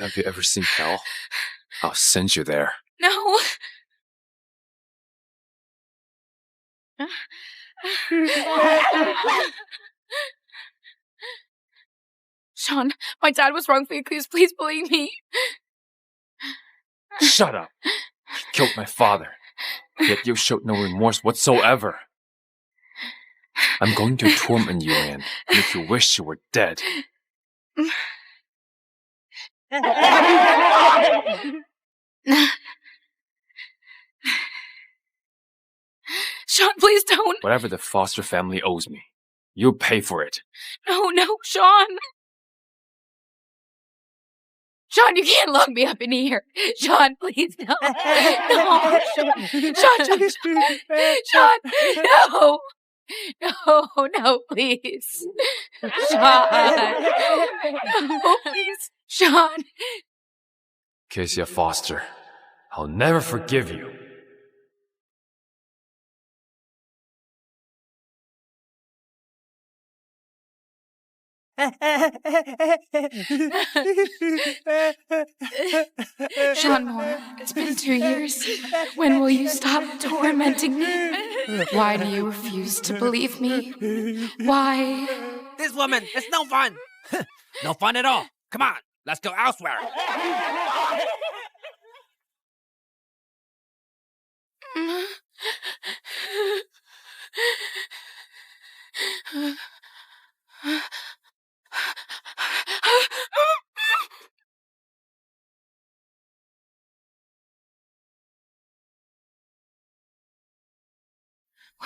Have you ever seen hell? I'll send you there. No. Sean, my dad was wrongfully accused. Please believe me. Shut up. You killed my father. Yet you showed no remorse whatsoever. I'm going to torment you, Anne. Make you wish you were dead. Sean, please don't. Whatever the foster family owes me, you'll pay for it. No, Sean. Sean, you can't lock me up in here. Sean, please, no. No. Sean, no. No, please. Sean. No, please. Sean. Kezia Foster, I'll never forgive you. Sean Moore, it's been 2 years. When will you stop tormenting me? Why do you refuse to believe me? Why? This woman, it's no fun. No fun at all. Come on, let's go elsewhere.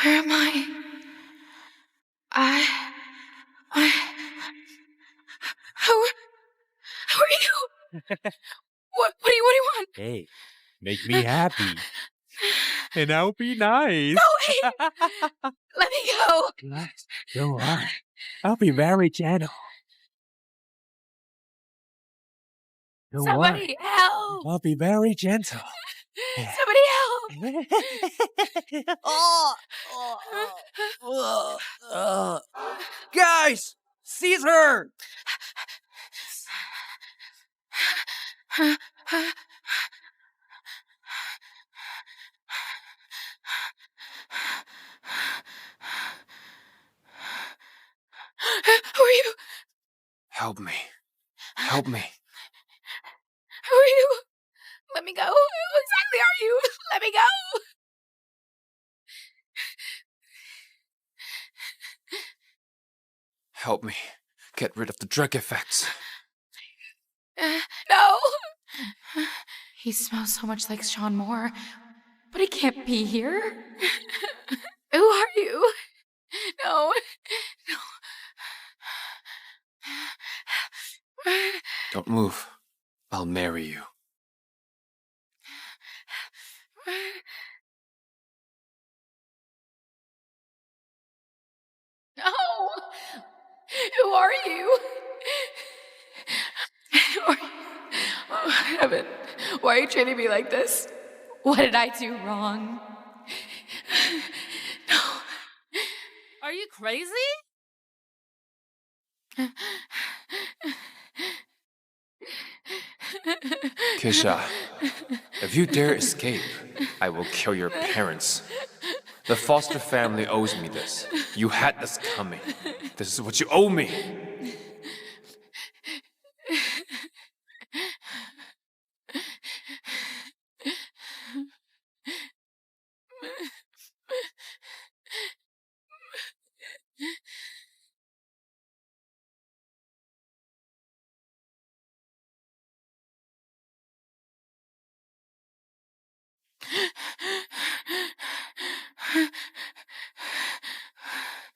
Where am I? How are you? What do you want? Hey, make me happy. And I'll be nice. No, wait. Let me go. Relax. Don't worry. I'll be very gentle. Don't Somebody worry. help. I'll be very gentle. Somebody help. Guys, seize her. Who are you? Help me. Help me. Who are you? Let me go. Who exactly are you? Let me go. Help me. Get rid of the drug effects. No. He smells so much like Sean Moore, but he can't be here. Who are you? No. Don't move. I'll marry you. No. Who are you? Who are you? Oh, heaven. Why are you treating me like this? What did I do wrong? No. Are you crazy? Kisha, if you dare escape, I will kill your parents. The foster family owes me this. You had this coming. This is what you owe me.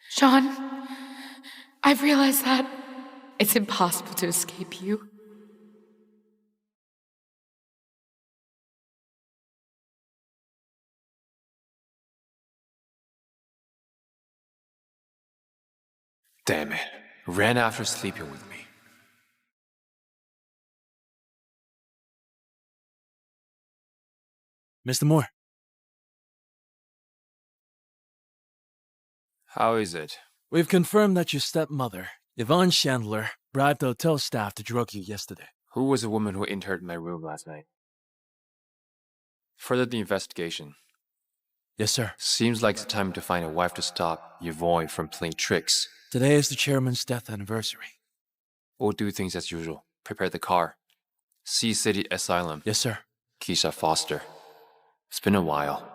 Sean, I've realized that it's impossible to escape you. Damn it. Ran after sleeping with me. Mr. Moore, How is it? we've confirmed that your stepmother, Yvonne Chandler, bribed the hotel staff to drug you yesterday. Who was the woman who entered my room last night? Further the investigation. Yes, sir. Seems like it's time to find a wife to stop your boy from playing tricks. Today is the chairman's death anniversary. We'll do things as usual. Prepare the car. See City Asylum. Yes, sir. Keisha Foster. It's been a while.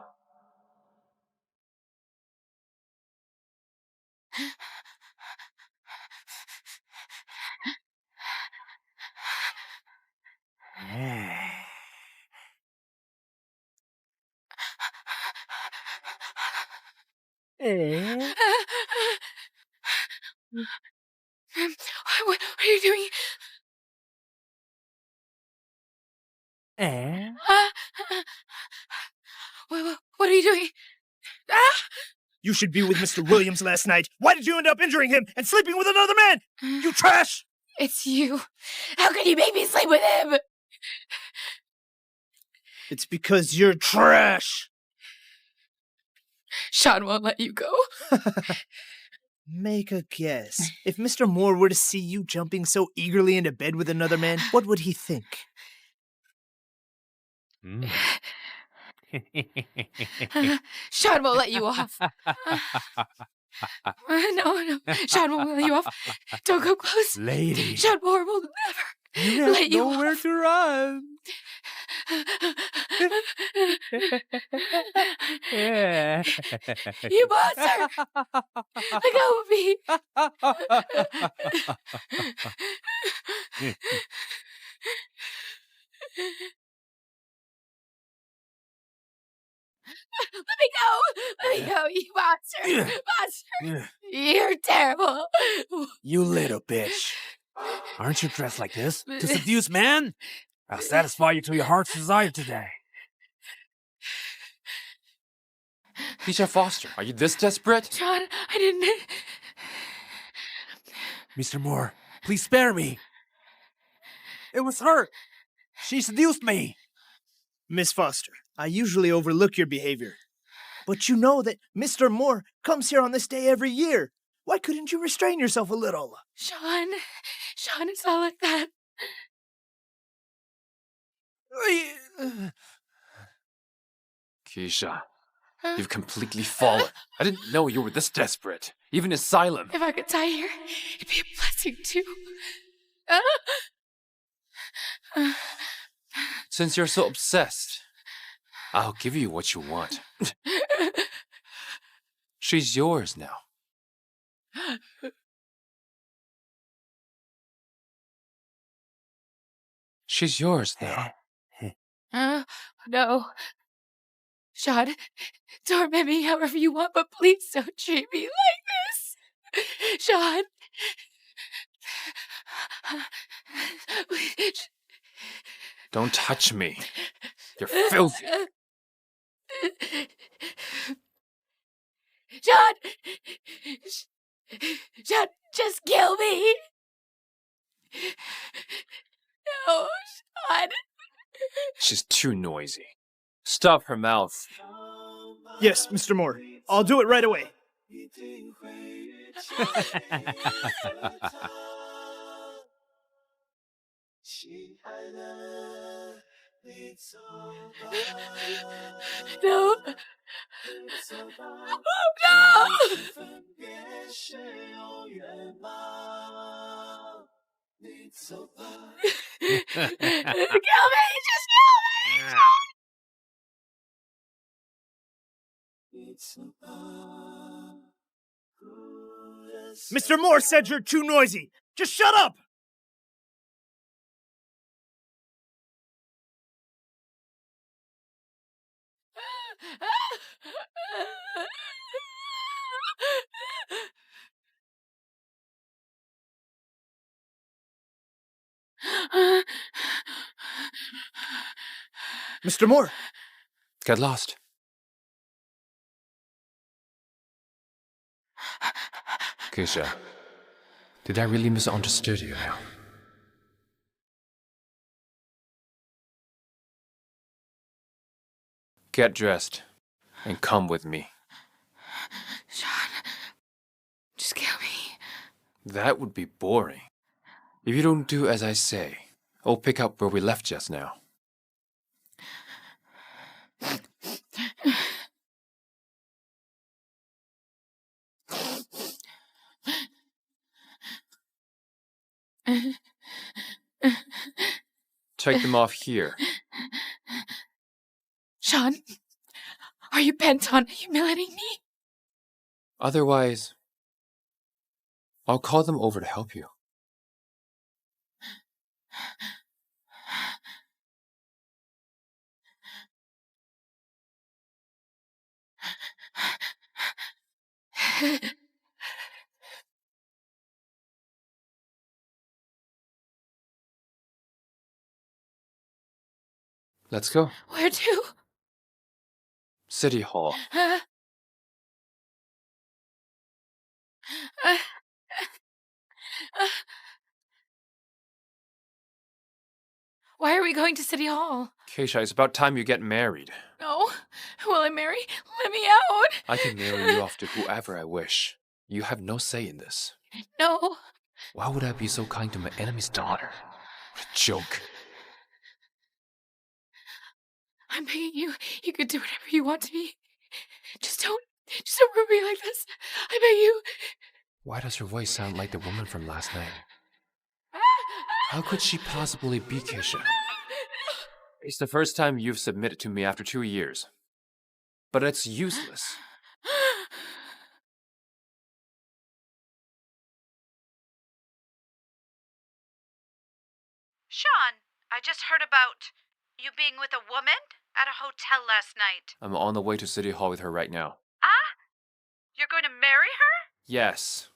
What are you doing? What are you doing? You should be with Mr. Williams last night. Why did you end up injuring him and sleeping with another man? You trash! It's you. How can you make me sleep with him? It's because you're trash. Sean won't let you go. Make a guess. If Mr. Moore were to see you jumping so eagerly into bed with another man, what would he think? Sean won't let you off. No. Sean won't let you off. Don't go close. Lady. Sean Moore will never let you Nowhere off. to run. You monster! Let go of me. Let me go! Let me go, you monster! Monster! You're terrible! You little bitch. Aren't you dressed like this? To seduce men? I'll satisfy you to your heart's desire today. Keisha Foster, are you this desperate? Sean, I didn't... Mr. Moore, please spare me. It was her. She seduced me. Miss Foster, I usually overlook your behavior. But you know that Mr. Moore comes here on this day every year. Why couldn't you restrain yourself a little? Sean, it's not like that. Keisha, you've completely fallen. I didn't know you were this desperate. Even Asylum. If I could die here, it'd be a blessing too. Since you're so obsessed, I'll give you what you want. She's yours now. She's yours now. No. Sean, torment me however you want, but please don't treat me like this. Sean. Don't touch me. You're filthy. Sean! Sean, just kill me! No, Sean. She's too noisy. Stop her mouth. Yes, Mr. Moore. I'll do it right away. No. Kill me! Just kill me! Mr. Moore said you're too noisy. Just shut up! Mr. Moore! Get lost. Keisha, did I really misunderstood you now? Get dressed and come with me. Sean, just kill me. That would be boring. If you don't do as I say, We'll pick up where we left just now. Take them off here. Sean, are you bent on humiliating me? Otherwise, I'll call them over to help you. Let's go. Where to? City Hall. Why are we going to City Hall? Keisha, it's about time you get married. No. Will I marry? Let me out. I can marry you off to whoever I wish. You have no say in this. No. Why would I be so kind to my enemy's daughter? What a joke. I'm begging you. You can do whatever you want to me. Just don't ruin me like this. I beg you. Why does her voice sound like the woman from last night? How could she possibly be Keisha? It's the first time you've submitted to me after 2 years. But it's useless. Sean, I just heard about you being with a woman at a hotel last night. I'm on the way to City Hall with her right now. Ah? You're going to marry her? Yes.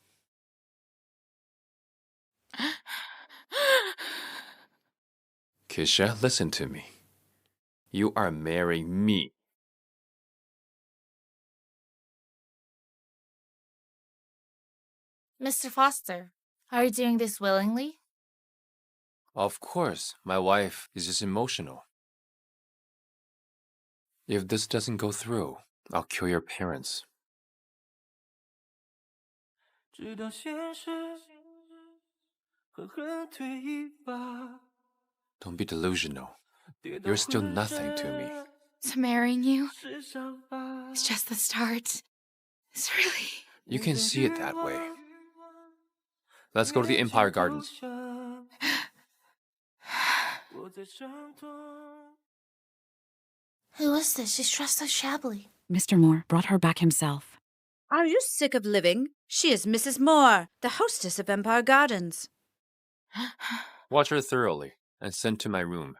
Keisha, listen to me. You are marrying me. Mr. Foster, are you doing this willingly? Of course, my wife is just emotional. If this doesn't go through, I'll kill your parents. Don't be delusional. You're still nothing to me. So marrying you is just the start. It's really... You can see it that way. Let's go to the Empire Gardens. Who is this? She's dressed so shabbily. Mr. Moore brought her back himself. Are you sick of living? She is Mrs. Moore, the hostess of Empire Gardens. Watch her thoroughly and send to my room.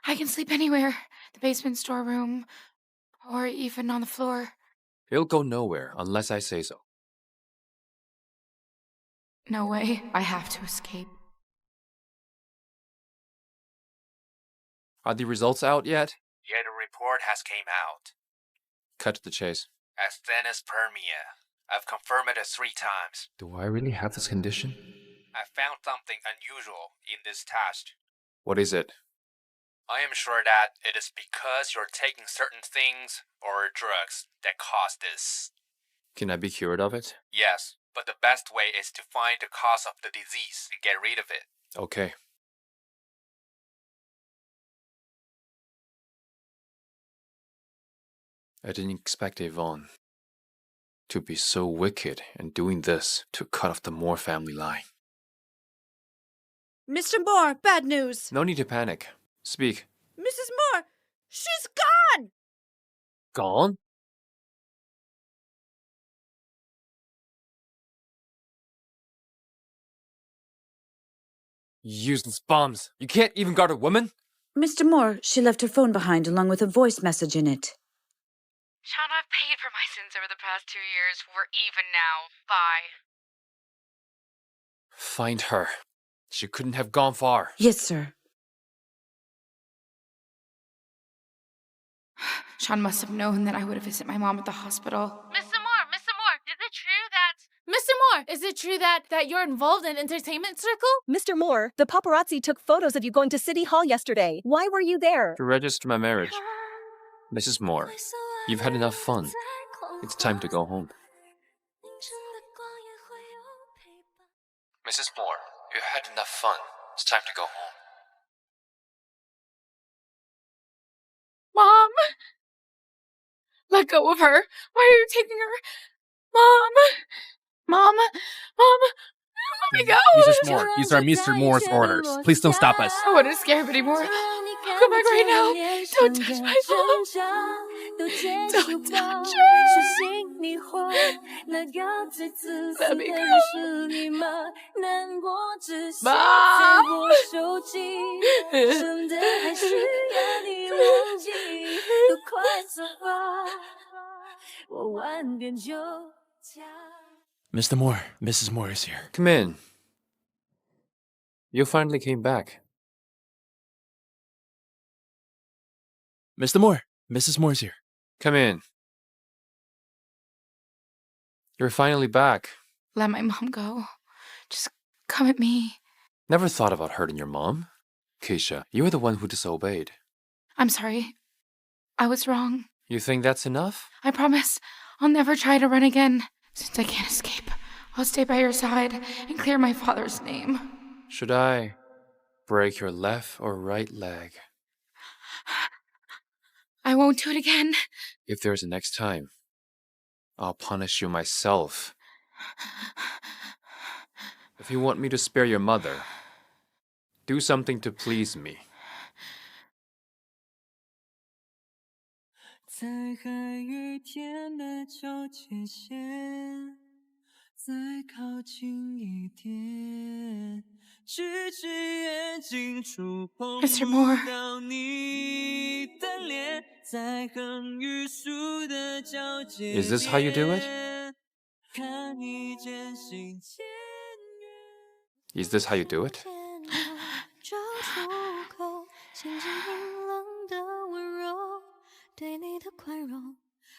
I can sleep anywhere. The basement storeroom. Or even on the floor. He'll go nowhere unless I say so. No way. I have to escape. Are the results out yet? Yeah, the report has came out. Cut to the chase. Asthenis permia. I've confirmed it 3 times. Do I really have this condition? I found something unusual in this test. What is it? I am sure that it is because you're taking certain things or drugs that cause this. Can I be cured of it? Yes, but the best way is to find the cause of the disease and get rid of it. Okay. I didn't expect Yvonne to be so wicked and doing this to cut off the Moore family line. Mr. Moore, bad news. No need to panic. Speak. Mrs. Moore, she's gone! Gone? Useless bombs. You can't even guard a woman? Mr. Moore, she left her phone behind along with a voice message in it. Sean, I've paid for my sins over the past 2 years. We're even now. Bye. Find her. She couldn't have gone far. Yes, sir. Sean must have known that I would visit my mom at the hospital. Mr. Moore, is it true that you're involved in entertainment circle? Mr. Moore, the paparazzi took photos of you going to City Hall yesterday. Why were you there? To register my marriage. Mrs. Moore, you've had enough fun. It's time to go home. Mrs. Moore, you've had enough fun. It's time to go home. Mom! Let go of her. Why are you taking her? Mom! Mom! Mom! Let me go! Mrs. Moore, these are Mr. Moore's orders. Please don't stop us. I wouldn't scare him anymore. I'll come back right now. Don't touch my mom. Don't touch her. Let me go. Mom! Mr. Moore, Mrs. Moore is here. Come in. You finally came back. Mr. Moore, Mrs. Moore's here. Come in. You're finally back. Let my mom go. Just come at me. Never thought about hurting your mom. Keisha, you were the one who disobeyed. I'm sorry. I was wrong. You think that's enough? I promise I'll never try to run again. Since I can't escape, I'll stay by your side and clear my father's name. Should I break your left or right leg? I won't do it again. If there's a next time, I'll punish you myself. If you want me to spare your mother, do something to please me. 在海与天的交界线，再靠近一点，咫尺远近触碰 Mr. Moore. 不到你的脸，在横与竖的交界 Is this how you do it? 看你渐行渐远 Is this how you do it? 找出口，轻轻冷冷的温柔，对你的宽容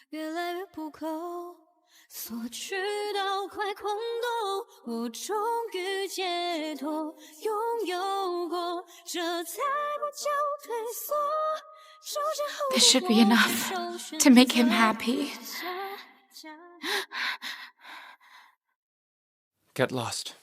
越来越不够，索取到快空洞，我终于解脱，拥有过，这才不叫退缩。手牵后 This should be enough to make him happy. Get lost.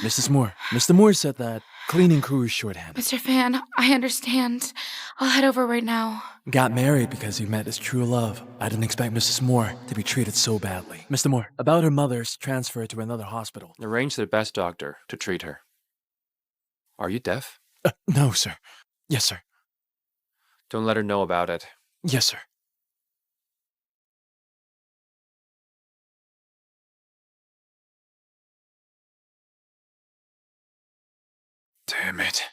Mrs. Moore, Mr. Moore said that cleaning crew is shorthanded. Mr. Fan, I understand. I'll head over right now. Got married because he met his true love. I didn't expect Mrs. Moore to be treated so badly. Mr. Moore, about her mother's transfer to another hospital. Arrange the best doctor to treat her. Are you deaf? No, sir. Yes, sir. Don't let her know about it. Yes, sir. Damn it.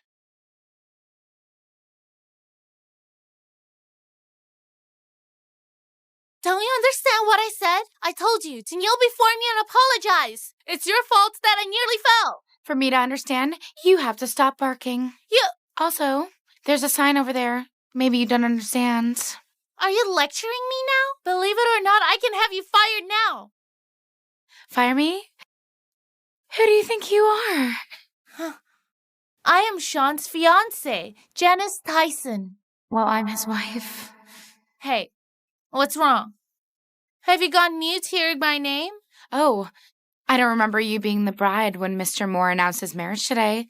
Don't you understand what I said? I told you to kneel before me and apologize. It's your fault that I nearly fell. For me to understand, you have to stop barking. You... Also, there's a sign over there. Maybe you don't understand. Are you lecturing me now? Believe it or not, I can have you fired now. Fire me? Who do you think you are? I am Sean's fiancé, Janice Tyson. Well, I'm his wife. Hey, what's wrong? Have you gone mute hearing my name? Oh, I don't remember you being the bride when Mr. Moore announced his marriage today.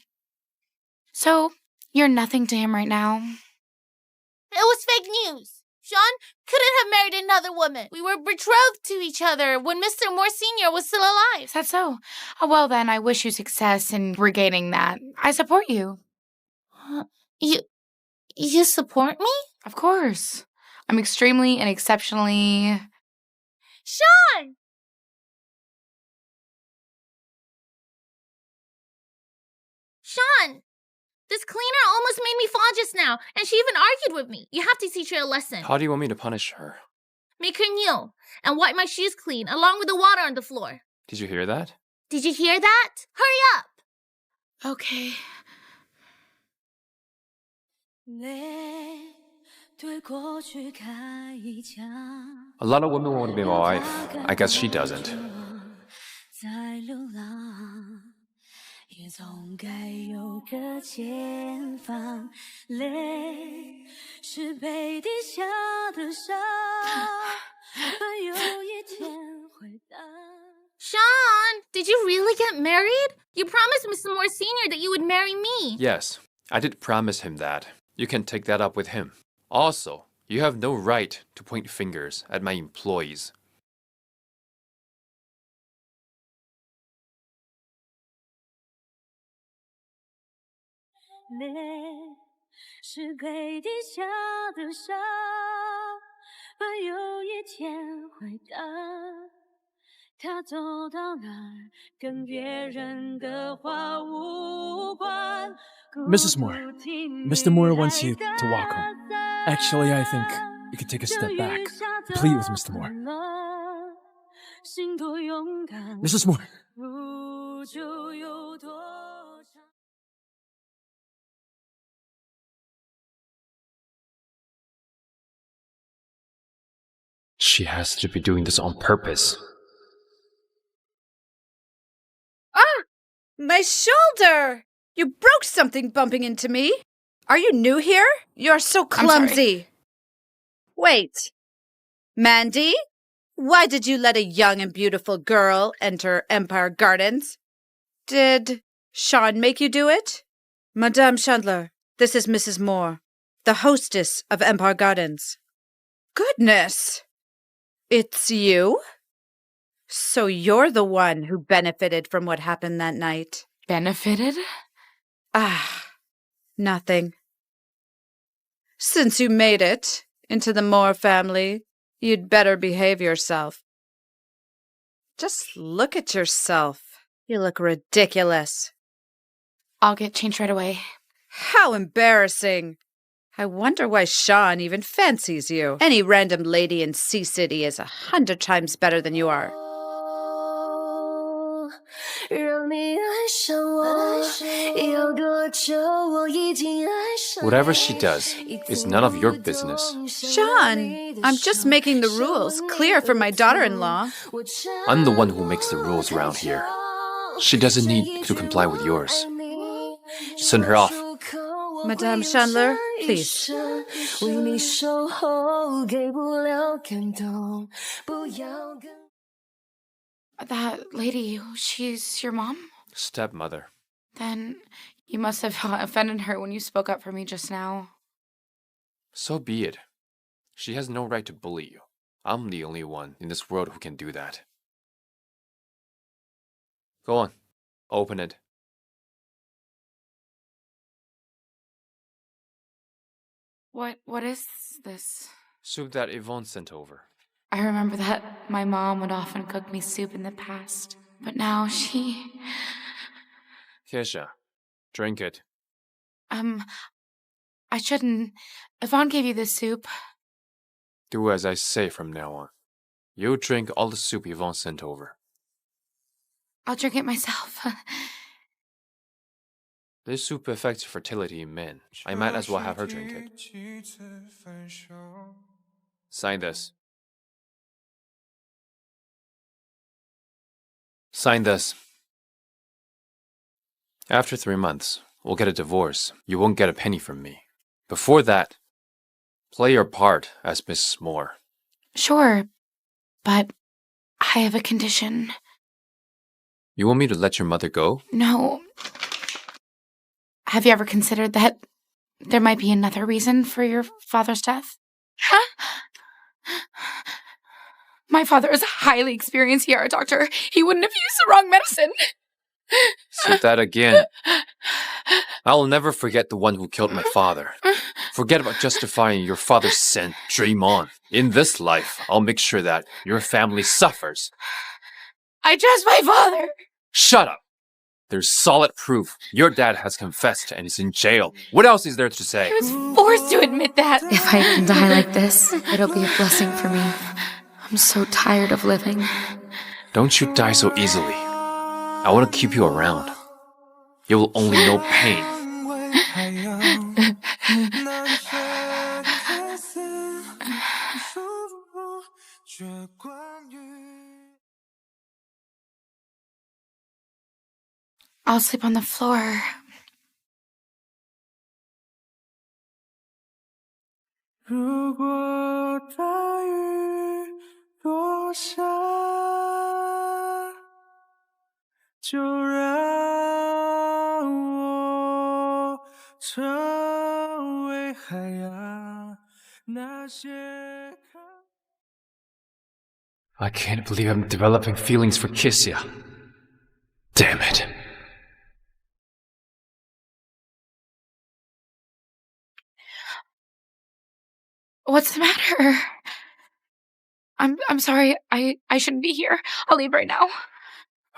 So, you're nothing to him right now. It was fake news. Sean couldn't have married another woman. We were betrothed to each other when Mr. Moore Sr. was still alive. Is that so? Oh, well, then, I wish you success in regaining that. I support you. You support me? Of course. I'm extremely and exceptionally... Sean! Sean! This cleaner almost made me fall just now, and she even argued with me. You have to teach her a lesson. How do you want me to punish her? Make her kneel and wipe my shoes clean, along with the water on the floor. Did you hear that? Did you hear that? Hurry up! Okay. A lot of women want to be my wife. I guess she doesn't. 也总该有个前方，泪是被滴下的沙，盼有一天会淡。 Sean, did you really get married? You promised Mr. Moore Sr. that you would marry me. Yes, I did promise him that. You can take that up with him. Also, you have no right to point fingers at my employees. Mrs. Moore, Mr. Moore wants you to walk home. Actually, I think you could take a step back. Plead with Mr. Moore. Mrs. Moore. She has to be doing this on purpose. My shoulder! You broke something bumping into me. Are you new here? You're so clumsy. Wait. Mandy? Why did you let a young and beautiful girl enter Empire Gardens? Did Sean make you do it? Madame Chandler, this is Mrs. Moore, the hostess of Empire Gardens. Goodness! It's you? So you're the one who benefited from what happened that night. Benefited? Nothing. Since you made it into the Moore family, you'd better behave yourself. Just look at yourself. You look ridiculous. I'll get changed right away. How embarrassing. I wonder why Sean even fancies you. Any random lady in Sea City is 100 times better than you are. Whatever she does is none of your business. Sean, I'm just making the rules clear for my daughter-in-law. I'm the one who makes the rules around here. She doesn't need to comply with yours. Send her off. Madame Chandler, please. That lady, she's your mom? Stepmother. Then you must have offended her when you spoke up for me just now. So be it. She has no right to bully you. I'm the only one in this world who can do that. Go on. Open it. What is this? Soup that Yvonne sent over. I remember that my mom would often cook me soup in the past, but now she... Kesha, drink it. I shouldn't. Yvonne gave you this soup. Do as I say from now on. You drink all the soup Yvonne sent over. I'll drink it myself. This soup affects fertility in men. I might as well have her drink it. Sign this. Sign this. After 3 months, we'll get a divorce. You won't get a penny from me. Before that, play your part as Mrs. Moore. Sure, but I have a condition. You want me to let your mother go? No. Have you ever considered that there might be another reason for your father's death? My father is a highly experienced ER doctor. He wouldn't have used the wrong medicine. Say that again. I'll never forget the one who killed my father. Forget about justifying your father's sin. Dream on. In this life, I'll make sure that your family suffers. I trust my father. Shut up. There's solid proof. Your dad has confessed and is in jail. What else is there to say? I was forced to admit that. If I can die like this, it'll be a blessing for me. I'm so tired of living. Don't you die so easily. I want to keep you around. You will only know pain. I'll sleep on the floor. I can't believe I'm developing feelings for Kissia. Damn it. What's the matter? I'm sorry. I shouldn't be here. I'll leave right now.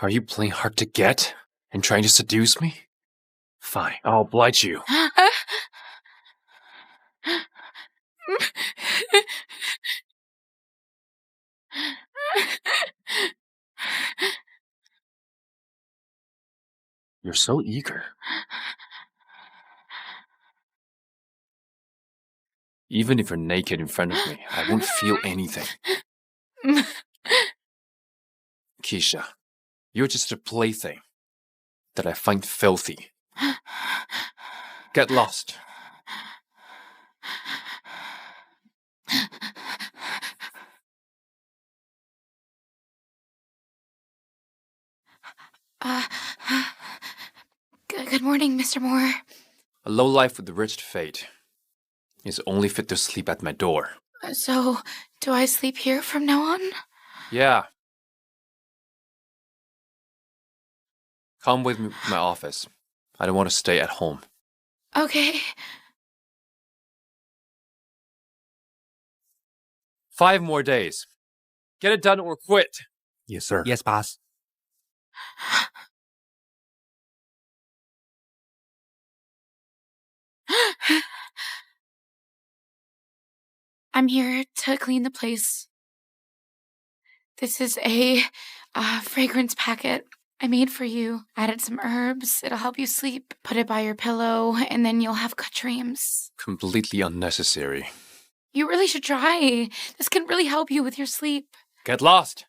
Are you playing hard to get and trying to seduce me? Fine, I'll oblige you. You're so eager. Even if you're naked in front of me, I won't feel anything. Keisha, you're just a plaything that I find filthy. Get lost. Good morning, Mr. Moore. A lowlife with a wretched fate is only fit to sleep at my door. So, do I sleep here from now on? Yeah. Come with me to my office. I don't want to stay at home. Okay. 5 more days. Get it done or quit. Yes, sir. Yes, boss. I'm here to clean the place. This is a fragrance packet I made for you. Added some herbs. It'll help you sleep. Put it by your pillow, and then you'll have good dreams. Completely unnecessary. You really should try. This can really help you with your sleep. Get lost.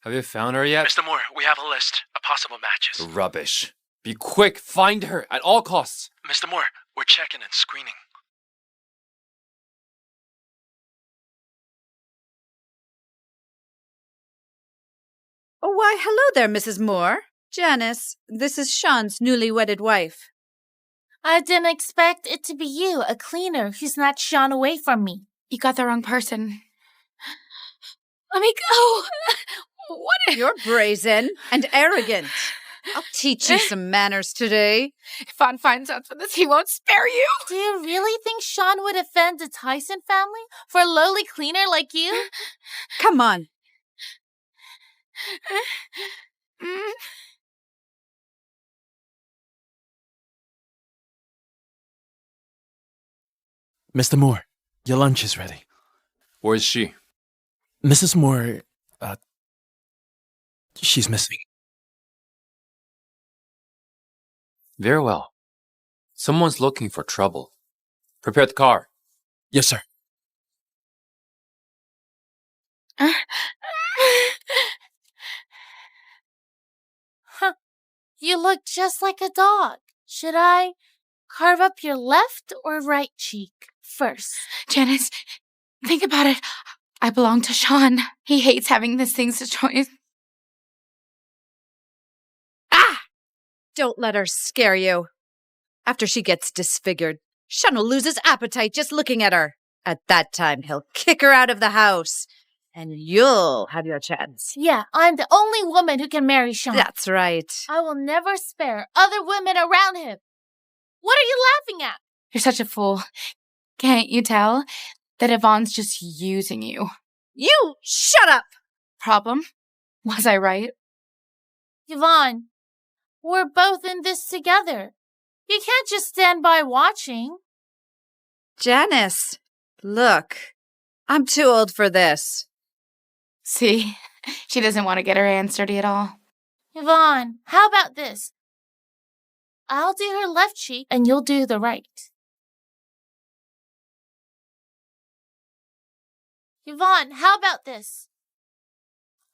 Have you found her yet? Mr. Moore, we have a list of possible matches. Rubbish. Be quick. Find her at all costs. Mr. Moore, we're checking and screening. Oh, why, hello there, Mrs. Moore. Janice, this is Sean's newly wedded wife. I didn't expect it to be you, a cleaner who's not shone away from me. You got the wrong person. Let me go. What? You're brazen and arrogant. I'll teach you some manners today. If Vaughn finds out for this, he won't spare you. Do you really think Sean would offend the Tyson family for a lowly cleaner like you? Come on. Mr. Moore, your lunch is ready. Where's she? Mrs. Moore, she's missing. Very well. Someone's looking for trouble. Prepare the car. Yes, sir. Huh. You look just like a dog. Should I carve up your left or right cheek first? Janice, think about it. I belong to Sean. He hates having these things destroyed. Ah! Don't let her scare you. After she gets disfigured, Sean will lose his appetite just looking at her. At that time, he'll kick her out of the house. And you'll have your chance. Yeah, I'm the only woman who can marry Sean. That's right. I will never spare other women around him. What are you laughing at? You're such a fool. Can't you tell that Yvonne's just using you? You shut up! Problem? Was I right? Yvonne, we're both in this together. You can't just stand by watching. Janice, look, I'm too old for this. See, she doesn't want to get her hands dirty at all. Yvonne, how about this? I'll do her left cheek and you'll do the right. Yvonne, how about this?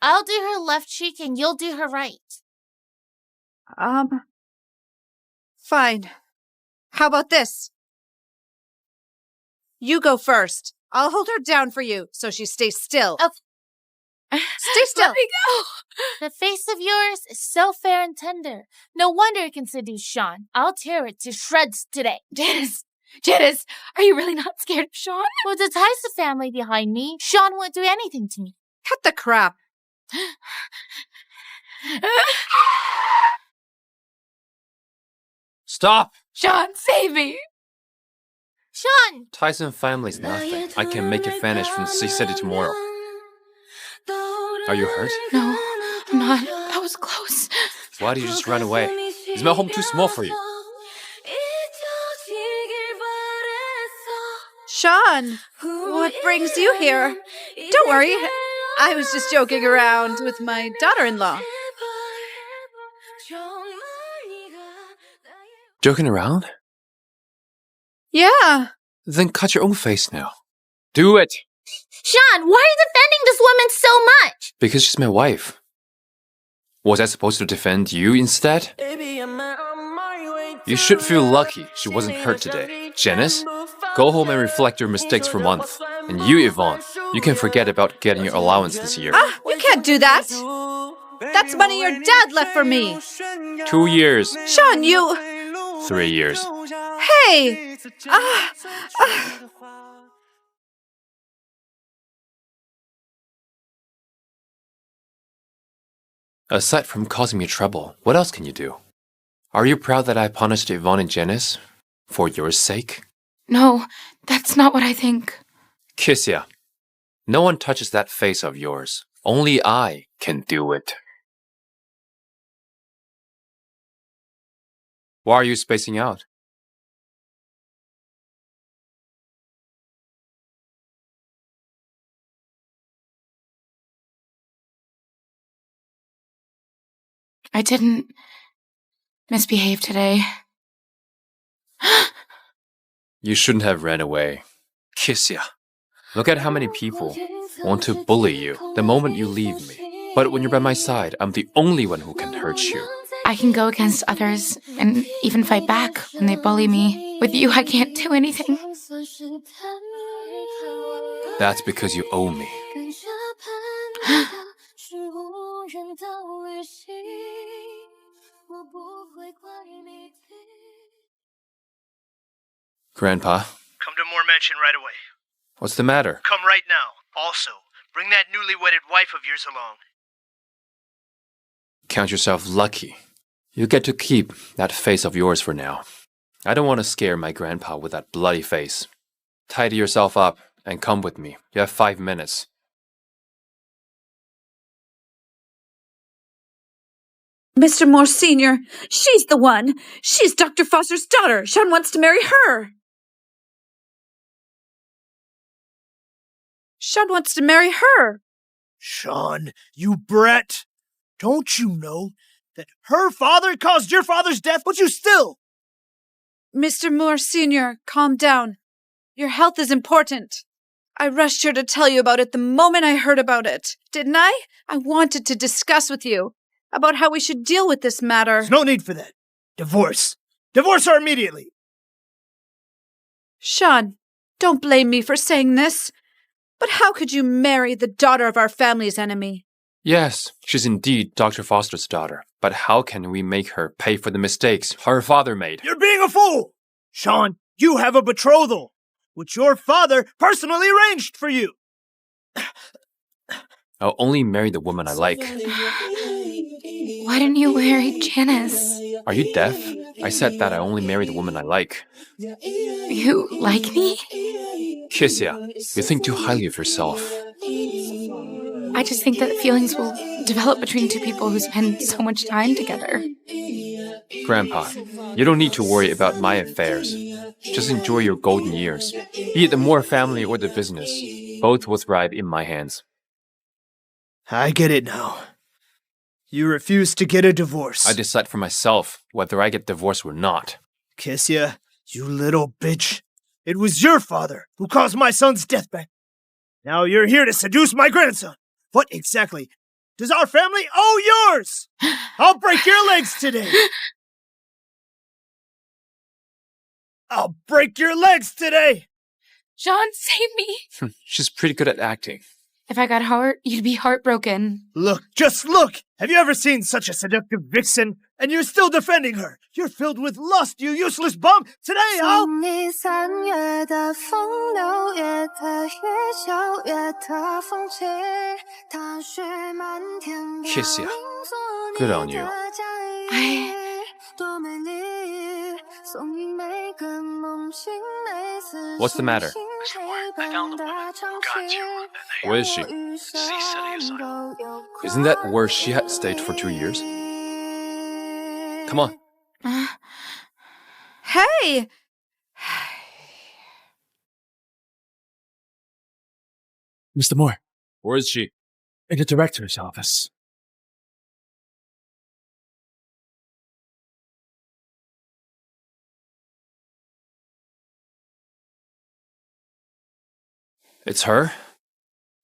I'll do her left cheek and you'll do her right. Fine. How about this? You go first. I'll hold her down for you so she stays still. Okay. Stay still. Let me go. The face of yours is so fair and tender. No wonder it can seduce Sean. I'll tear it to shreds today. Janice, are you really not scared of Sean? With the Tyson family behind me, Sean won't do anything to me. Cut the crap. Stop! Sean, save me. Sean! Tyson family's nothing. I can make it vanish from the city tomorrow. Are you hurt? No, I'm not. That was close. Why did you just run away? Is my home too small for you? Sean, what brings you here? Don't worry. I was just joking around with my daughter-in-law. Joking around? Yeah. Then cut your own face now. Do it! Sean, why are you defending this woman so much? Because she's my wife. Was I supposed to defend you instead? You should feel lucky she wasn't hurt today. Janice, go home and reflect your mistakes for a month. And you, Yvonne, you can forget about getting your allowance this year. You can't do that. That's money your dad left for me. 2 years. Sean, you... 3 years. Hey! Aside from causing me trouble, what else can you do? Are you proud that I punished Yvonne and Janice? For your sake? No, that's not what I think. Kissia, no one touches that face of yours. Only I can do it. Why are you spacing out? I didn't misbehave today. You shouldn't have ran away. Kissia, look at how many people want to bully you the moment you leave me. But when you're by my side, I'm the only one who can hurt you. I can go against others and even fight back when they bully me. With you, I can't do anything. That's because you owe me. Grandpa, Come to Moore Mansion right away. what's the matter? Come right now. Also, bring that newly wedded wife of yours along. Count yourself lucky. You get to keep that face of yours for now. I don't want to scare my grandpa with that bloody face. Tidy yourself up and come with me. You have 5 minutes. Mr. Moore Sr., she's the one. She's Dr. Foster's daughter. Sean wants to marry her. Sean wants to marry her. Sean, you brat. Don't you know that her father caused your father's death, but you still... Mr. Moore Sr., calm down. Your health is important. I rushed here to tell you about it the moment I heard about it. Didn't I? I wanted to discuss with you about how we should deal with this matter. There's no need for that. Divorce. Divorce her immediately. Sean, don't blame me for saying this, but how could you marry the daughter of our family's enemy? Yes, she's indeed Dr. Foster's daughter. But how can we make her pay for the mistakes her father made? You're being a fool! Sean, you have a betrothal, which your father personally arranged for you. I'll only marry the woman I like. Why didn't you marry Janice? Are you deaf? I said that I only marry the woman I like. You like me? Kissia, you think too highly of yourself. I just think that feelings will develop between two people who spend so much time together. Grandpa, you don't need to worry about my affairs. Just enjoy your golden years. Be it the Moore family or the business, both will thrive in my hands. I get it now. You refuse to get a divorce. I decide for myself whether I get divorced or not. Kissia, you little bitch. It was your father who caused my son's death back. Now you're here to seduce my grandson. What exactly does our family owe yours? I'll break your legs today. I'll break your legs today. Sean, save me. She's pretty good at acting. If I got hurt, you'd be heartbroken. Look, just look! Have you ever seen such a seductive vixen? And you're still defending her! You're filled with lust, you useless bum! Today, I'll... Kissya. Good on you. What's the matter? I found the woman who got you on that night. Where is she? City Asylum. Isn't that where she had stayed for 2 years? Come on. Hey! Mr. Moore, Where is she? in the director's office. It's her?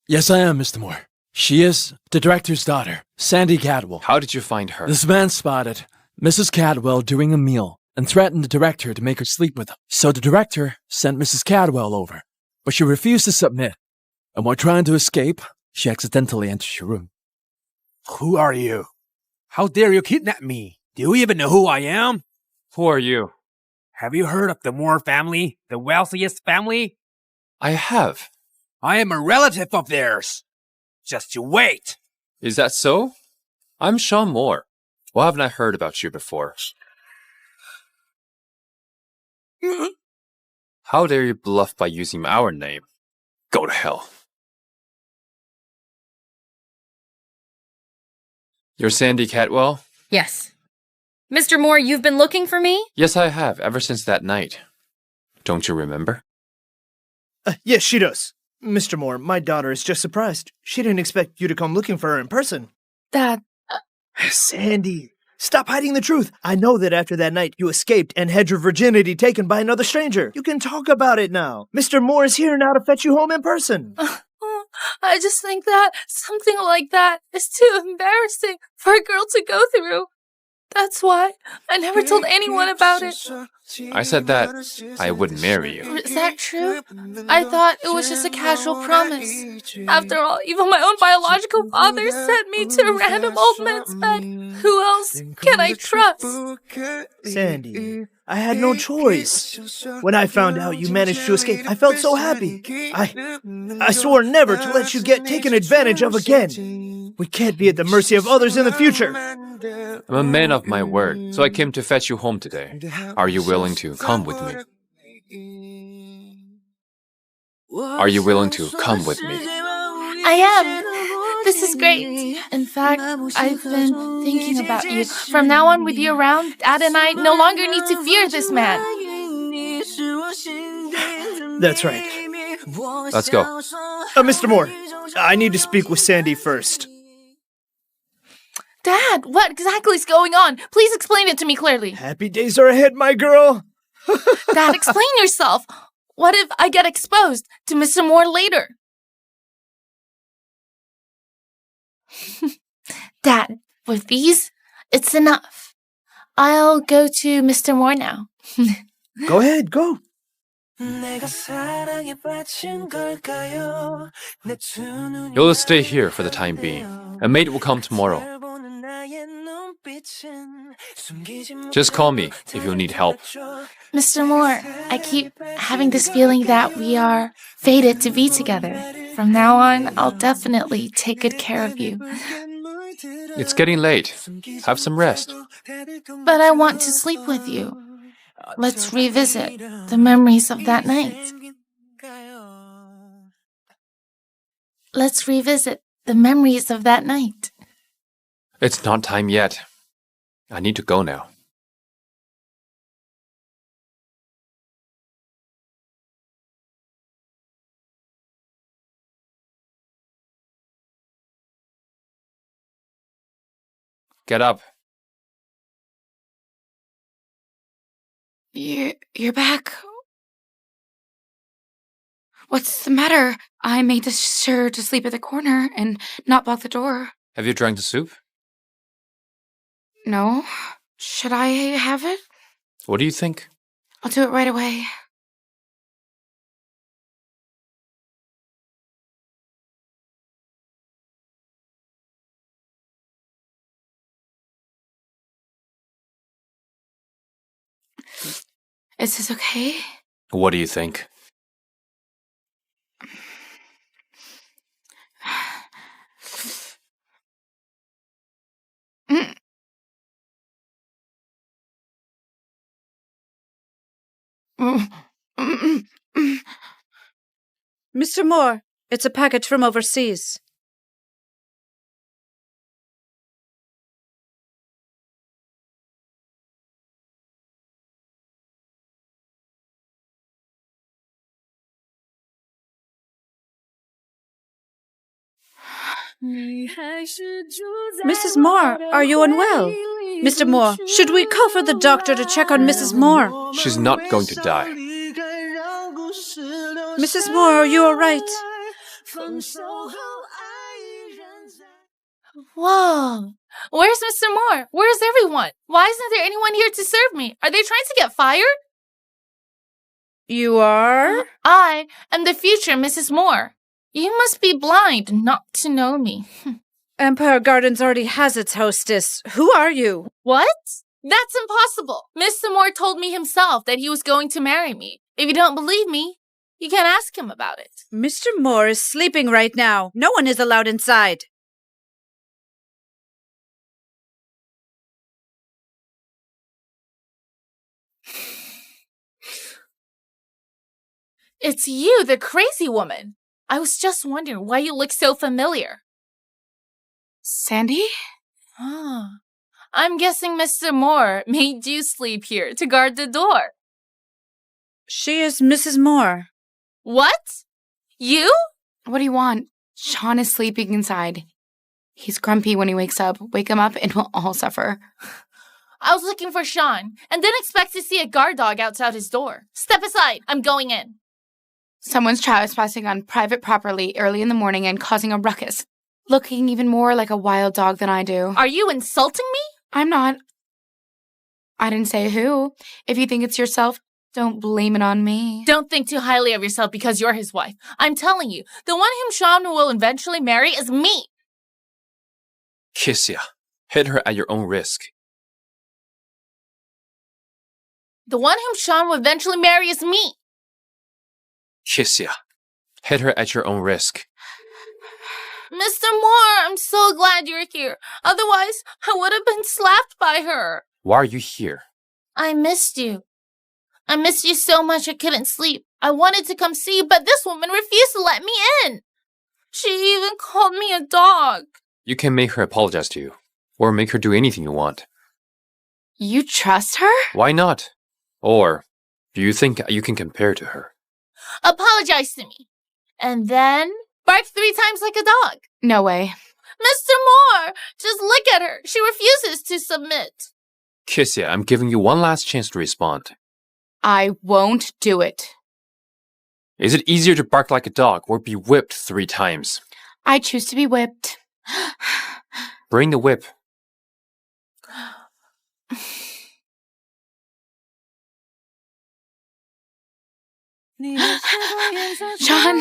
Yes, I am, Mr. Moore. She is the director's daughter, Sandy Cadwell. How did you find her? This man spotted Mrs. Cadwell doing a meal and threatened the director to make her sleep with him. So the director sent Mrs. Cadwell over, but she refused to submit. And while trying to escape, she accidentally entered your room. Who are you? How dare you kidnap me? Do you even know who I am? Who are you? Have you heard of the Moore family, the wealthiest family? I have. I am a relative of theirs. Just you wait. Is that so? I'm Sean Moore. Why haven't I heard about you before? How dare you bluff by using our name? Go to hell. You're Sandy Catwell? Yes. Mr. Moore, you've been looking for me? Yes, I have, ever since that night. Don't you remember? Yes, she does. Mr. Moore, my daughter is just surprised. She didn't expect you to come looking for her in person. Dad. Sandy, stop hiding the truth. I know that after that night you escaped and had your virginity taken by another stranger. You can talk about it now. Mr. Moore is here now to fetch you home in person. I just think that something like that is too embarrassing for a girl to go through. That's why I never told anyone about it. I said that I wouldn't marry you. Is that true? I thought it was just a casual promise. After all, even my own biological father sent me to a random old man's bed. Who else can I trust? Sandy, I had no choice. When I found out you managed to escape, I felt so happy. I swore never to let you get taken advantage of again. We can't be at the mercy of others in the future. I'm a man of my word, so I came to fetch you home today. Are you willing to come with me? Are you willing to come with me? I am. This is great. In fact, I've been thinking about you. From now on, with you around, Dad and I no longer need to fear this man. That's right. Let's go. Mr. Moore, I need to speak with Sandy first. Dad, what exactly is going on? Please explain it to me clearly. Happy days are ahead, my girl. Dad, explain yourself. What if I get exposed to Mr. Moore later? Dad, with these, it's enough. I'll go to Mr. Moore now. Go ahead, go. You'll stay here for the time being. A maid will come tomorrow. Just call me if you need help. Mr. Moore, I keep having this feeling that we are fated to be together. From now on, I'll definitely take good care of you. It's getting late. Have some rest. But I want to sleep with you. Let's revisit the memories of that night. Let's revisit the memories of that night. It's not time yet. I need to go now. Get up. You're back. What's the matter? I made sure to sleep at the corner and not block the door. Have you drank the soup? No. Should I have it? What do you think? I'll do it right away. Is this okay? What do you think? Mr. Moore, it's a package from overseas. Mrs. Moore, are you unwell? Mr. Moore, should we call for the doctor to check on Mrs. Moore? She's not going to die. Mrs. Moore, are you all right? Whoa. Where's Mr. Moore? Where's everyone? Why isn't there anyone here to serve me? Are they trying to get fired? You are? I am the future Mrs. Moore. You must be blind not to know me. Empire Gardens already has its hostess. Who are you? What? That's impossible. Mr. Moore told me himself that he was going to marry me. If you don't believe me, you can ask him about it. Mr. Moore is sleeping right now. No one is allowed inside. It's you, the crazy woman. I was just wondering why you look so familiar. Sandy? I'm guessing Mr. Moore made you sleep here to guard the door. She is Mrs. Moore. What? You? What do you want? Sean is sleeping inside. He's grumpy when he wakes up. Wake him up and we'll all suffer. I was looking for Sean and didn't expect to see a guard dog outside his door. Step aside. I'm going in. Someone's trespassing on private property early in the morning and causing a ruckus, looking even more like a wild dog than I do. Are you insulting me? I'm not. I didn't say who. If you think it's yourself, don't blame it on me. Don't think too highly of yourself because you're his wife. I'm telling you, the one whom Sean will eventually marry is me. Kissia, hit her at your own risk. The one whom Sean will eventually marry is me. Kissia, hit her at your own risk. Mr. Moore, I'm so glad you're here. Otherwise, I would have been slapped by her. Why are you here? I missed you. I missed you so much I couldn't sleep. I wanted to come see you, but this woman refused to let me in. She even called me a dog. You can make her apologize to you, or make her do anything you want. You trust her? Why not? Or do you think you can compare to her? Apologize to me. And then bark 3 times like a dog. No way. Mr. Moore, just look at her. She refuses to submit. Kissia, I'm giving you one last chance to respond. I won't do it. Is it easier to bark like a dog or be whipped 3 times? I choose to be whipped. Bring the whip. Sean,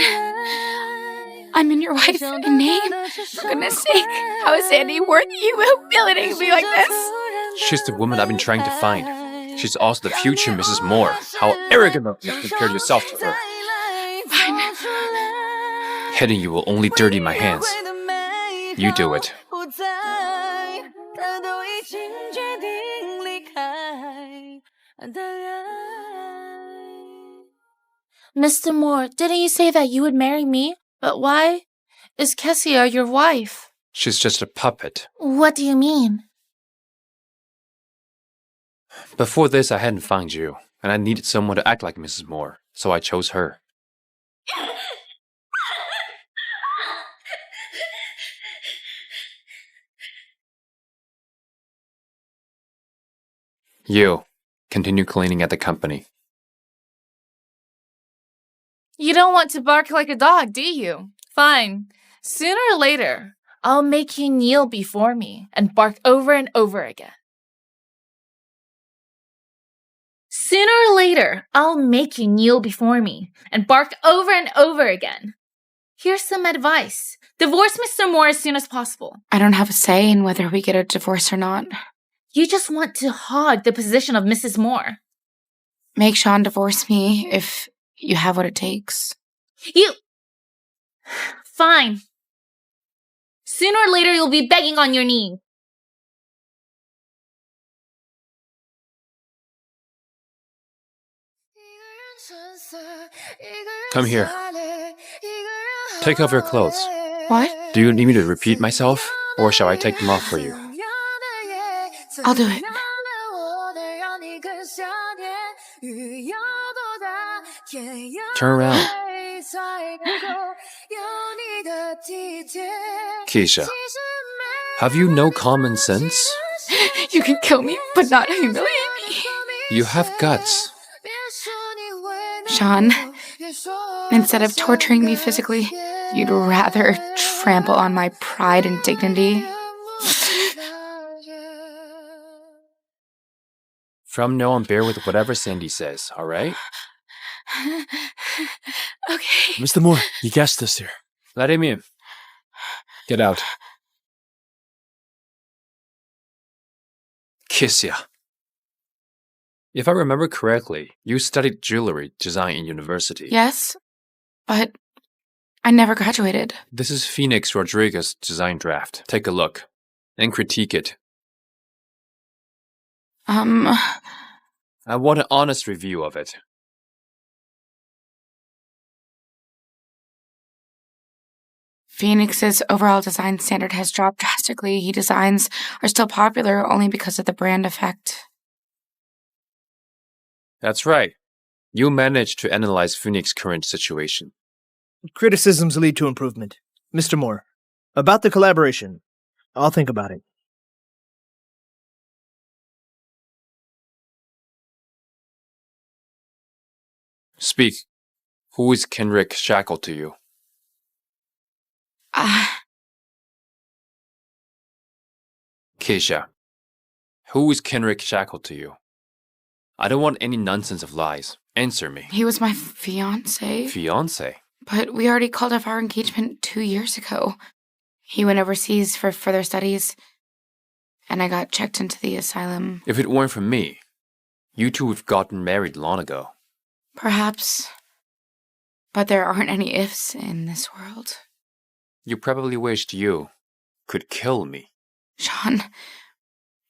I'm in your wife's name. For goodness sake, how is Sandy worth you humiliating me like this? She's the woman I've been trying to find. She's also the future Mrs. Moore. How arrogant of you to compare yourself to her. Fine. Hitting you will only dirty my hands. You do it. Mr. Moore, didn't you say that you would marry me? But why is Kessia your wife? She's just a puppet. What do you mean? Before this, I hadn't found you, and I needed someone to act like Mrs. Moore, so I chose her. You, continue cleaning at the company. You don't want to bark like a dog, do you? Fine. Sooner or later, I'll make you kneel before me and bark over and over again. Sooner or later, I'll make you kneel before me and bark over and over again. Here's some advice. Divorce Mr. Moore as soon as possible. I don't have a say in whether we get a divorce or not. You just want to hog the position of Mrs. Moore. make Sean divorce me if you have what it takes. You... Fine. Sooner or later, you'll be begging on your knee. Come here. Take off your clothes. What? Do you need me to repeat myself, or shall I take them off for you? I'll do it. Turn around. Keisha, have you no common sense? You can kill me, but not humiliate me. You have guts. Sean, instead of torturing me physically, you'd rather trample on my pride and dignity. From now on, bear with whatever Sandy says, alright? Okay. Mr. Moore, you guessed this here. Let him in. Get out. Kiss ya. If I remember correctly, you studied jewelry design in university. Yes, but I never graduated. This is Phoenix Rodriguez's design draft. Take a look and critique it. I want an honest review of it. Phoenix's overall design standard has dropped drastically. His designs are still popular only because of the brand effect. That's right. You managed to analyze Phoenix's current situation. Criticisms lead to improvement. Mr. Moore, about the collaboration, I'll think about it. Speak. Who is Kenrick Shackle to you? Keisha, who is Kenrick Shackle to you? I don't want any nonsense of lies. Answer me. He was my fiancé. Fiancé? But we already called off our engagement 2 years ago. He went overseas for further studies, and I got checked into the asylum. If it weren't for me, you two would have gotten married long ago. Perhaps. But there aren't any ifs in this world. You probably wished you could kill me. Sean,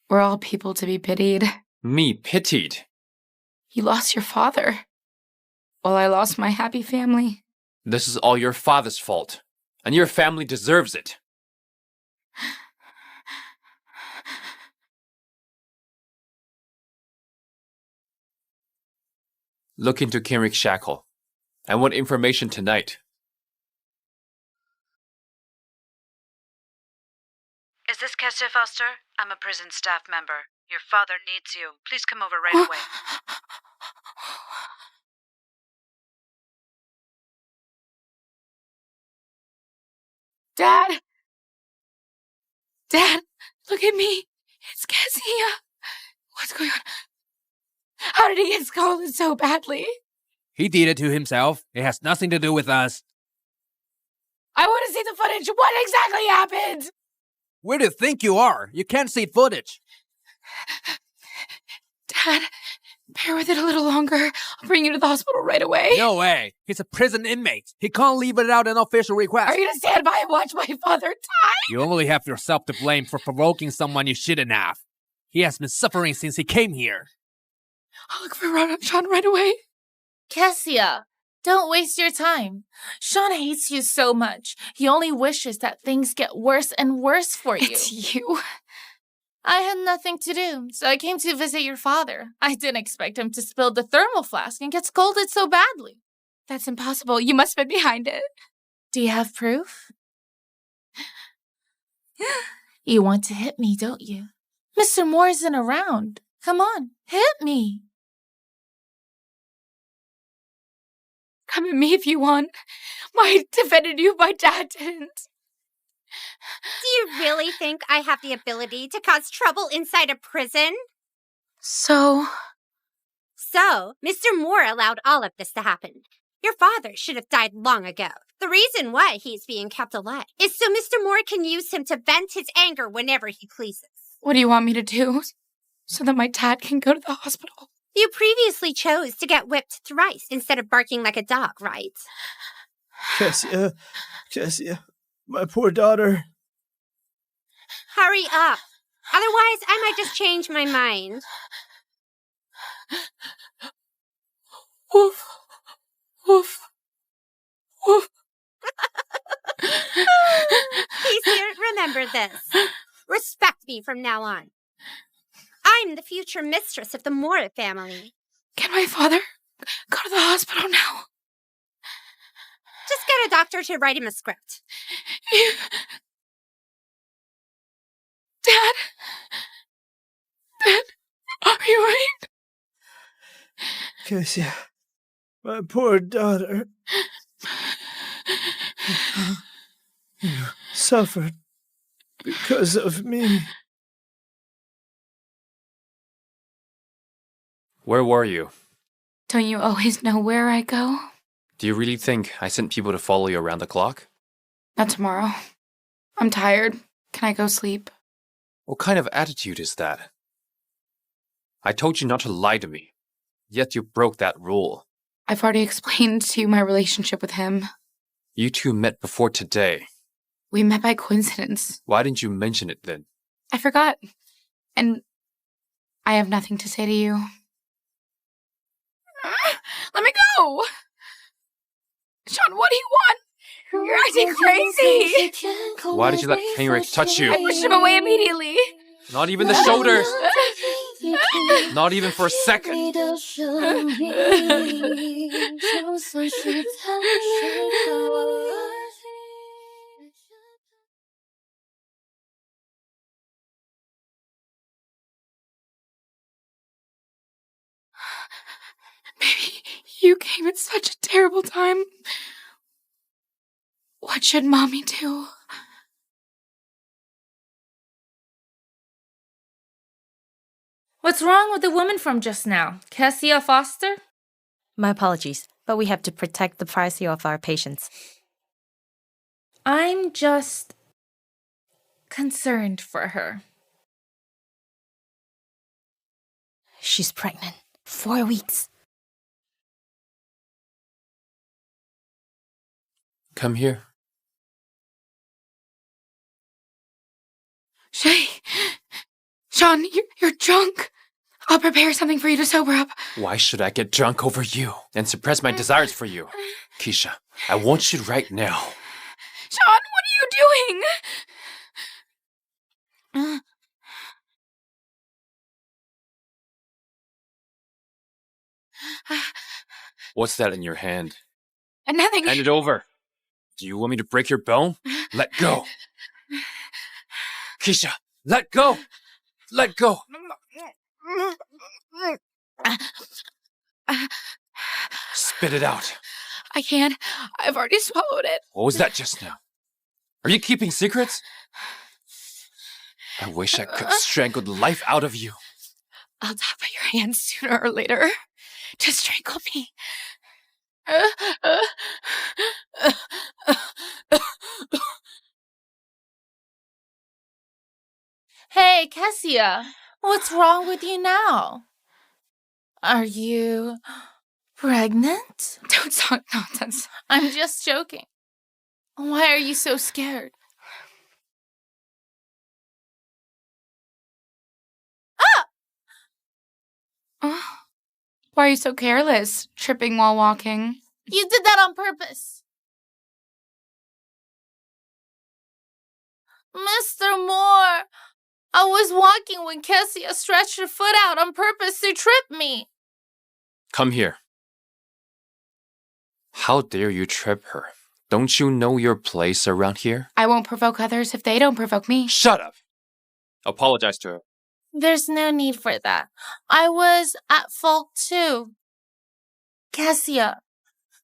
we're all people to be pitied. Me pitied? You lost your father, while I lost my happy family. This is all your father's fault, and your family deserves it. Look into Kenrick Shackle. I want information tonight. Is this Kessia Foster? I'm a prison staff member. Your father needs you. Please come over right away. Dad! Dad, look at me. It's Kessia. What's going on? How did he get scolded so badly? He did it to himself. It has nothing to do with us. I want to see the footage. What exactly happened? Where do you think you are? You can't see footage. Dad, bear with it a little longer. I'll bring you to the hospital right away. No way. He's a prison inmate. He can't leave without an official request. Are you going to stand by and watch my father die? You only have yourself to blame for provoking someone you shouldn't have. He has been suffering since he came here. I'll look for Sean right away. Kessia, don't waste your time. Sean hates you so much. He only wishes that things get worse and worse for you. It's you. I had nothing to do, so I came to visit your father. I didn't expect him to spill the thermal flask and get scolded so badly. That's impossible. You must have been behind it. Do you have proof? You want to hit me, don't you? Mr. Moore isn't around. Come on, hit me. Come at me if you want. I defended you, my dad didn't. Do you really think I have the ability to cause trouble inside a prison? So, Mr. Moore allowed all of this to happen. Your father should have died long ago. The reason why he's being kept alive is so Mr. Moore can use him to vent his anger whenever he pleases. What do you want me to do? So that my dad can go to the hospital? You previously chose to get whipped thrice instead of barking like a dog, right? Cassia, my poor daughter. Hurry up. Otherwise, I might just change my mind. Woof. Woof. Woof. Please, dear, remember this. Respect me from now on. I'm the future mistress of the Moore family. Can my father go to the hospital now? Just get a doctor to write him a script. Dad? Dad, are you right? Cassia, my poor daughter. You suffered because of me. Where were you? Don't you always know where I go? Do you really think I sent people to follow you around the clock? Not tomorrow. I'm tired. Can I go sleep? What kind of attitude is that? I told you not to lie to me, yet you broke that rule. I've already explained to you my relationship with him. You two met before today. We met by coincidence. Why didn't you mention it then? I forgot. And I have nothing to say to you. Let me go! Sean, what do you want? You're acting crazy! Why did you let Henrik touch you? I pushed him away immediately. Not even the shoulders! Not even for a second! Maybe you came at such a terrible time. What should Mommy do? What's wrong with the woman from just now? Cassia Foster? My apologies, but we have to protect the privacy of our patients. I'm just concerned for her. She's pregnant. 4 weeks. Come here. Shay! Sean, you're drunk. I'll prepare something for you to sober up. Why should I get drunk over you and suppress my desires for you? Keisha, I want you right now. Sean, what are you doing? What's that in your hand? Nothing. Hand it over. Do you want me to break your bone? Let go. Keisha, let go. Let go. Spit it out. I can't. I've already swallowed it. What was that just now? Are you keeping secrets? I wish I could strangle the life out of you. I'll tap at your hands sooner or later. Just strangle me. Hey, Cassia, what's wrong with you now? Are you pregnant? Don't talk nonsense. I'm just joking. Why are you so scared? Why are you so careless, tripping while walking? You did that on purpose. Mr. Moore, I was walking when Cassia stretched her foot out on purpose to trip me. Come here. How dare you trip her? Don't you know your place around here? I won't provoke others if they don't provoke me. Shut up! Apologize to her. There's no need for that. I was at fault too. Cassia,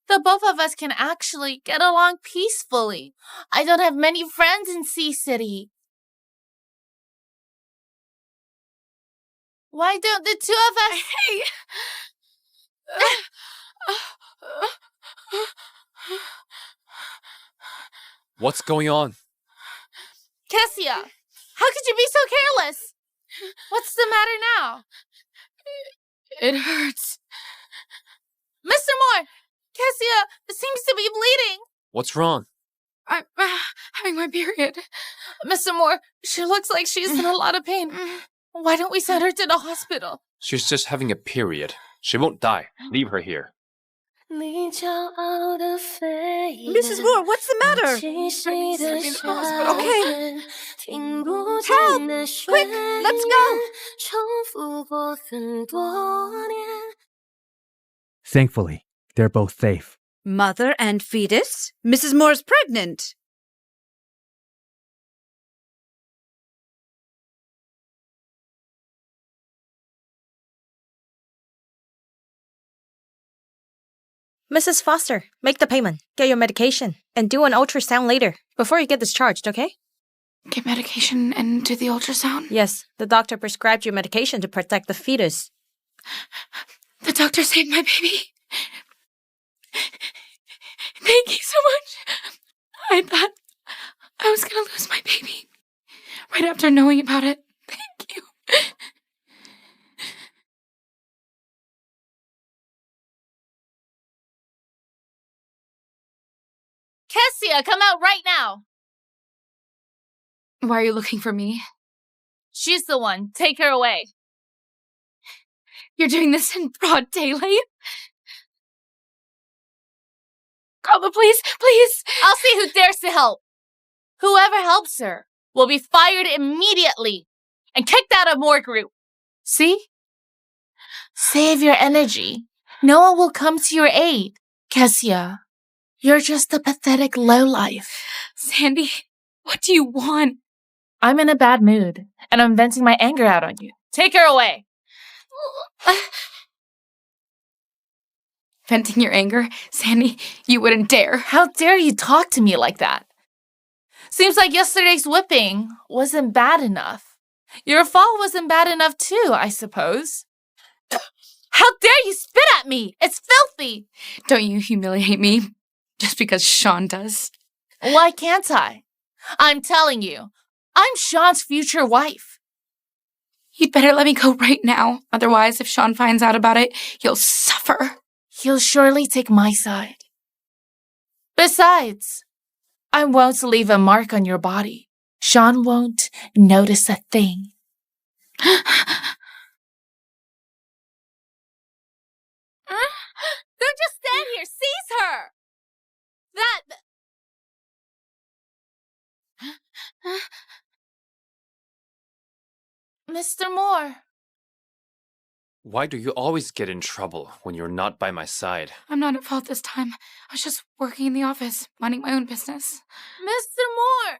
the both of us can actually get along peacefully. I don't have many friends in Sea City. Why don't the two of us... Hey! What's going on? Cassia, how could you be so careless? What's the matter now? It hurts. Mr. Moore! Cassia seems to be bleeding. What's wrong? I'm having my period. Mr. Moore, she looks like she's in a lot of pain. Why don't we send her to the hospital? She's just having a period. She won't die. Leave her here. Mrs. Moore, what's the matter? Okay. Help! Quick, let's go! Thankfully, they're both safe. Mother and fetus? Mrs. Moore's pregnant. Mrs. Foster, make the payment, get your medication, and do an ultrasound later, before you get discharged, okay? Get medication and do the ultrasound? Yes, the doctor prescribed you medication to protect the fetus. The doctor saved my baby. Thank you so much. I thought I was going to lose my baby right after knowing about it. Thank you. Cassia, come out right now. Why are you looking for me? She's the one. Take her away. You're doing this in broad daylight? Call the police, please. I'll see who dares to help. Whoever helps her will be fired immediately and kicked out of Moore Group. See? Save your energy. No one will come to your aid. Cassia, you're just a pathetic lowlife. Sandy, what do you want? I'm in a bad mood, and I'm venting my anger out on you. Take her away. Venting your anger? Sandy, you wouldn't dare. How dare you talk to me like that? Seems like yesterday's whipping wasn't bad enough. Your fall wasn't bad enough too, I suppose. How dare you spit at me? It's filthy. Don't you humiliate me just because Sean does. Why can't I? I'm telling you, I'm Sean's future wife. You'd better let me go right now. Otherwise, if Sean finds out about it, you'll suffer. He'll surely take my side. Besides, I won't leave a mark on your body. Sean won't notice a thing. Don't just stand here. Seize her. Mr. Moore. Why do you always get in trouble when you're not by my side? I'm not at fault this time. I was just working in the office, minding my own business. Mr. Moore!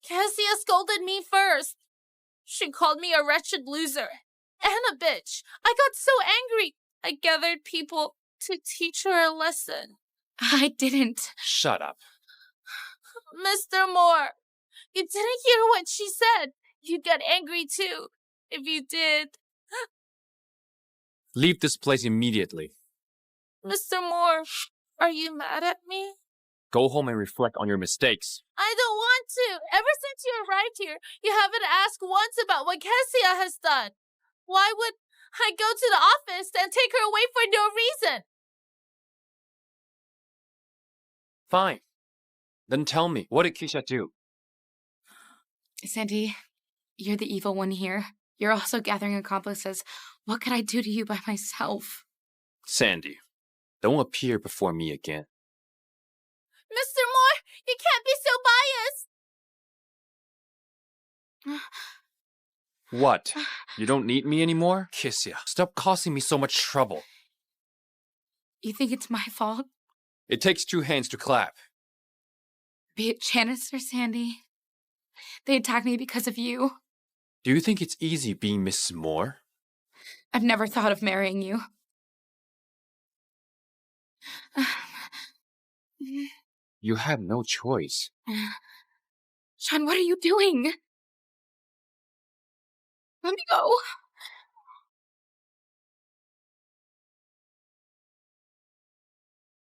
Cassia scolded me first. She called me a wretched loser and a bitch. I got so angry, I gathered people to teach her a lesson. I didn't. Shut up. Mr. Moore, you didn't hear what she said. You'd get angry too, if you did. Leave this place immediately. Mr. Moore, are you mad at me? Go home and reflect on your mistakes. I don't want to. Ever since you arrived here, you haven't asked once about what Cassia has done. Why would I go to the office and take her away for no reason? Fine. Then tell me, what did Keisha do? Sandy, you're the evil one here. You're also gathering accomplices. What could I do to you by myself? Sandy, don't appear before me again. Mr. Moore, you can't be so biased. What? You don't need me anymore? Keisha, stop causing me so much trouble. You think it's my fault? It takes two hands to clap. Be it Janice or Sandy. They attacked me because of you. Do you think it's easy being Mrs. Moore? I've never thought of marrying you. You have no choice. Sean, what are you doing? Let me go.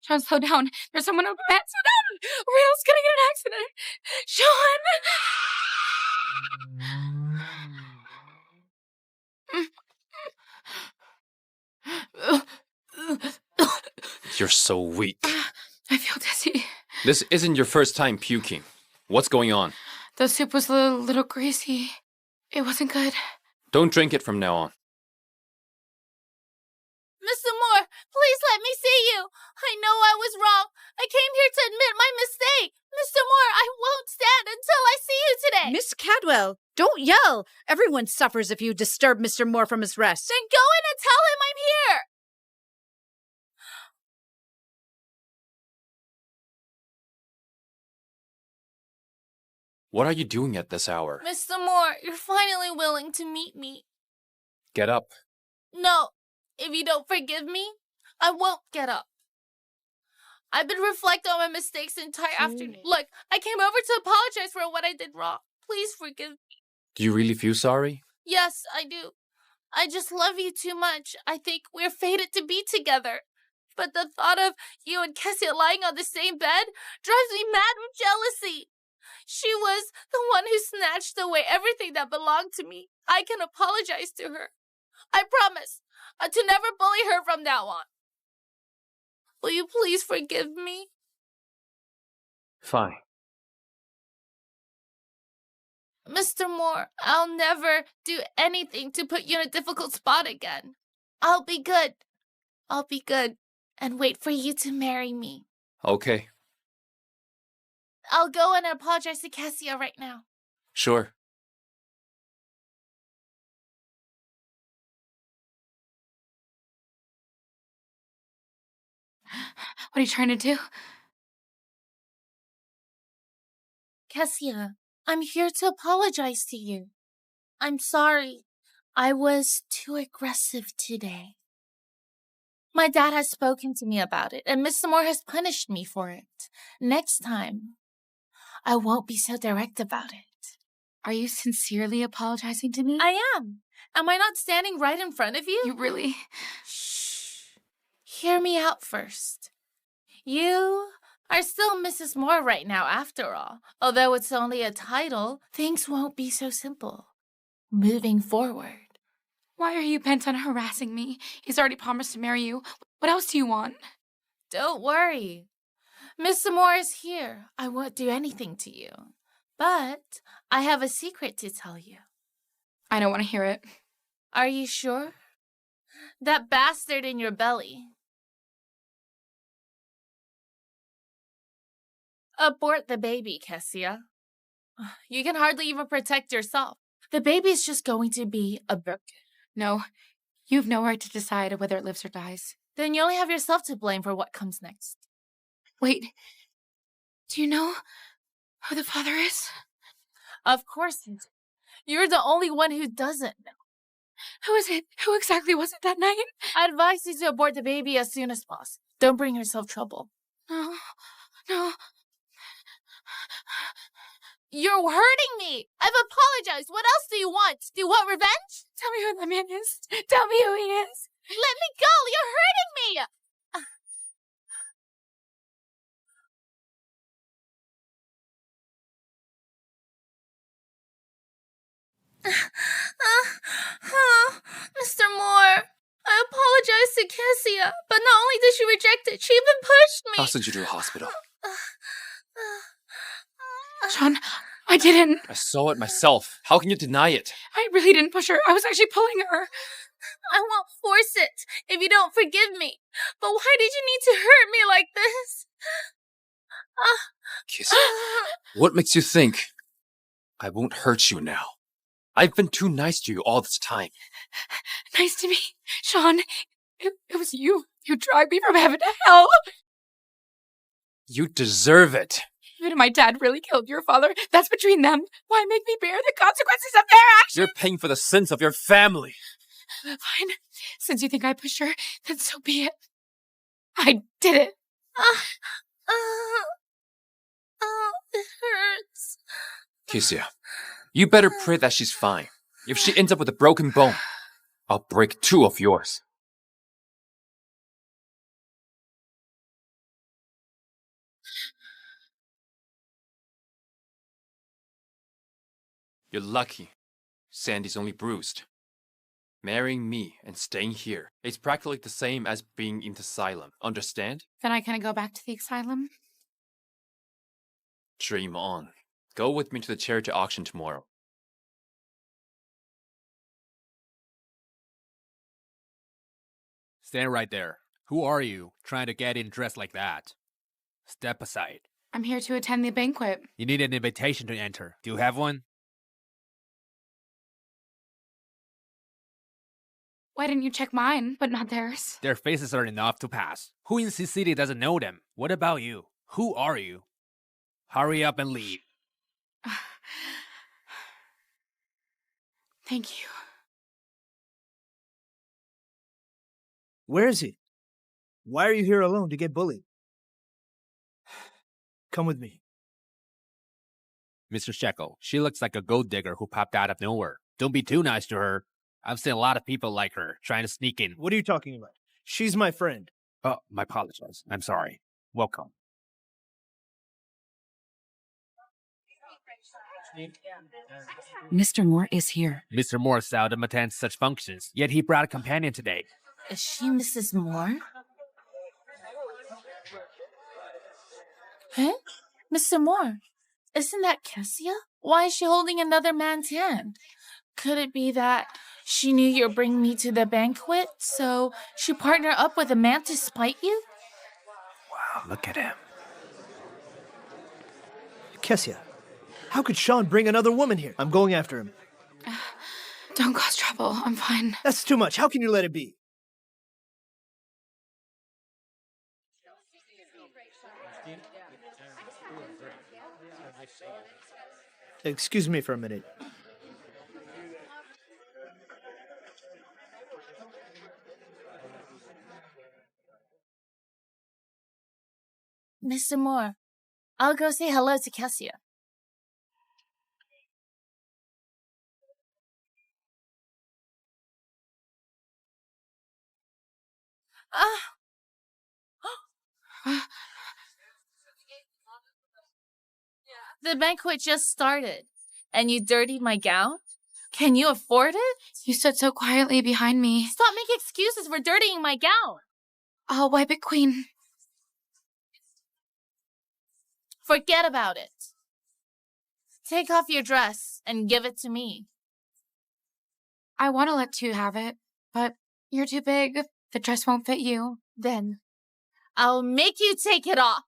Sean, slow down. There's someone over there. Slow down. Randall's gonna get an accident. Sean! You're so weak. I feel dizzy. This isn't your first time puking. What's going on? The soup was a little greasy. It wasn't good. Don't drink it from now on. Mr. Moore, please let me see you. I know I was wrong. I came here to admit my mistake. Mr. Moore, I won't stand until I see you today. Miss Cadwell, don't yell. Everyone suffers if you disturb Mr. Moore from his rest. Then go in and tell him I'm here. What are you doing at this hour? Mr. Moore, you're finally willing to meet me. Get up. No, if you don't forgive me, I won't get up. I've been reflecting on my mistakes the entire afternoon. Look, I came over to apologize for what I did wrong. Please forgive me. Do you really feel sorry? Yes, I do. I just love you too much. I think we're fated to be together. But the thought of you and Kessia lying on the same bed drives me mad with jealousy. She was the one who snatched away everything that belonged to me. I can apologize to her. I promise to never bully her from now on. Will you please forgive me? Fine. Mr. Moore, I'll never do anything to put you in a difficult spot again. I'll be good. I'll be good and wait for you to marry me. Okay. I'll go and apologize to Kessia right now. Sure. What are you trying to do? Kessia, I'm here to apologize to you. I'm sorry. I was too aggressive today. My dad has spoken to me about it, and Mr. Moore has punished me for it. Next time, I won't be so direct about it. Are you sincerely apologizing to me? I am. Am I not standing right in front of you? You really... Shh. Hear me out first. You are still Mrs. Moore right now, after all. Although it's only a title, things won't be so simple. Moving forward. Why are you bent on harassing me? He's already promised to marry you. What else do you want? Don't worry. Mr. Moore is here. I won't do anything to you. But I have a secret to tell you. I don't want to hear it. Are you sure? That bastard in your belly. Abort the baby, Kessia. You can hardly even protect yourself. The baby's just going to be a book. No, you have no right to decide whether it lives or dies. Then you only have yourself to blame for what comes next. Wait, do you know who the father is? Of course you do. You're the only one who doesn't know. Who is it? Who exactly was it that night? I advise you to abort the baby as soon as possible. Don't bring yourself trouble. No. You're hurting me. I've apologized. What else do you want? Do you want revenge? Tell me who that man is. Tell me who he is. Let me go. You're hurting me. Mr. Moore, I apologize to Kessia, but not only did she reject it, she even pushed me. I'll send you to the hospital. Sean, I didn't. I saw it myself. How can you deny it? I really didn't push her. I was actually pulling her. I won't force it if you don't forgive me. But why did you need to hurt me like this? Kiss. What makes you think I won't hurt you now? I've been too nice to you all this time. Nice to me. Sean, it was you. You dragged me from heaven to hell. You deserve it. You and my dad really killed your father. That's between them. Why make me bear the consequences of their actions? You're paying for the sins of your family. Fine. Since you think I pushed her, then so be it. I did it. It hurts. Kessia, you better pray that she's fine. If she ends up with a broken bone, I'll break 2 of yours. You're lucky. Sandy's only bruised. Marrying me and staying here is practically the same as being in the asylum. Understand? Then I can go back to the asylum? Dream on. Go with me to the charity auction tomorrow. Stand right there. Who are you, trying to get in dressed like that? Step aside. I'm here to attend the banquet. You need an invitation to enter. Do you have one? Why didn't you check mine, but not theirs? Their faces are enough to pass. Who in this city doesn't know them? What about you? Who are you? Hurry up and leave. Thank you. Where is he? Why are you here alone to get bullied? Come with me. Mr. Shekel, she looks like a gold digger who popped out of nowhere. Don't be too nice to her. I've seen a lot of people like her trying to sneak in. What are you talking about? She's my friend. Oh, my apologies. I'm sorry. Welcome. Mr. Moore is here. Mr. Moore seldom attends such functions, yet he brought a companion today. Is she Mrs. Moore? Huh? Mr. Moore, isn't that Cassia? Why is she holding another man's hand? Could it be that she knew you'd bring me to the banquet, so she partnered up with a man to spite you? Wow, look at him. Kessia, how could Sean bring another woman here? I'm going after him. Don't cause trouble. I'm fine. That's too much. How can you let it be? Excuse me for a minute. Mr. Moore, I'll go say hello to Cassia. The banquet just started, and you dirtied my gown? Can you afford it? You stood so quietly behind me. Stop making excuses for dirtying my gown. I'll wipe it clean. Forget about it. Take off your dress and give it to me. I want to let you have it, but you're too big. The dress won't fit you. Then I'll make you take it off.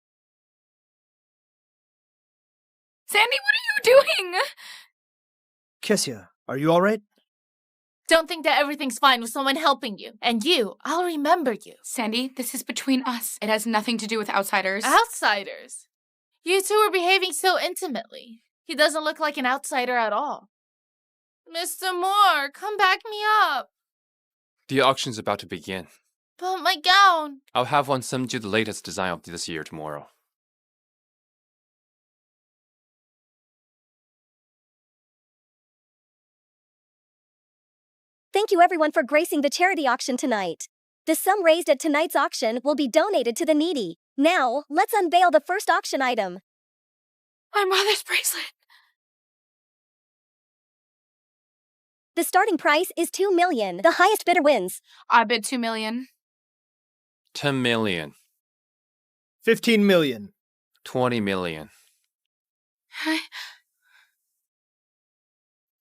Sandy, what are you doing? Kessia, are you all right? Don't think that everything's fine with someone helping you. And you, I'll remember you. Sandy, this is between us. It has nothing to do with outsiders. Outsiders? You two are behaving so intimately. He doesn't look like an outsider at all. Mr. Moore, come back me up. The auction's about to begin. But my gown. I'll have one send you the latest design of this year tomorrow. Thank you everyone for gracing the charity auction tonight. The sum raised at tonight's auction will be donated to the needy. Now, let's unveil the first auction item. My mother's bracelet. The starting price is $2 million. The highest bidder wins. I bid $2 million. 10 million. 15 million. 20 million.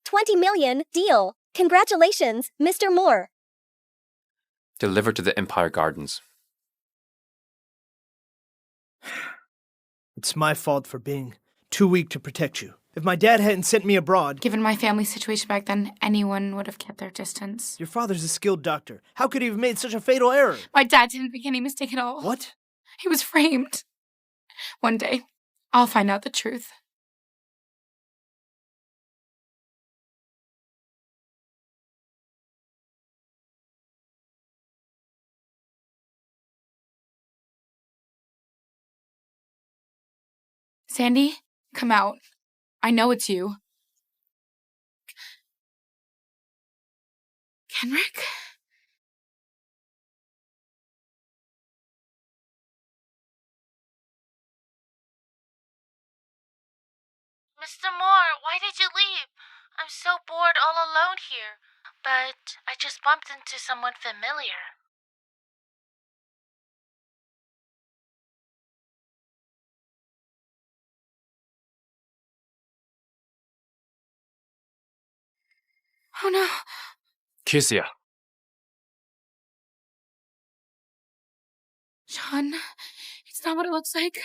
20 million. Deal. Congratulations, Mr. Moore. Delivered to the Empire Gardens. It's my fault for being too weak to protect you. If my dad hadn't sent me abroad... Given my family situation back then, anyone would have kept their distance. Your father's a skilled doctor. How could he have made such a fatal error? My dad didn't make any mistake at all. What? He was framed. One day, I'll find out the truth. Sandy, come out. I know it's you. Kenrick? Mr. Moore, why did you leave? I'm so bored all alone here. but I just bumped into someone familiar. Oh no. Kezia. Sean, it's not what it looks like.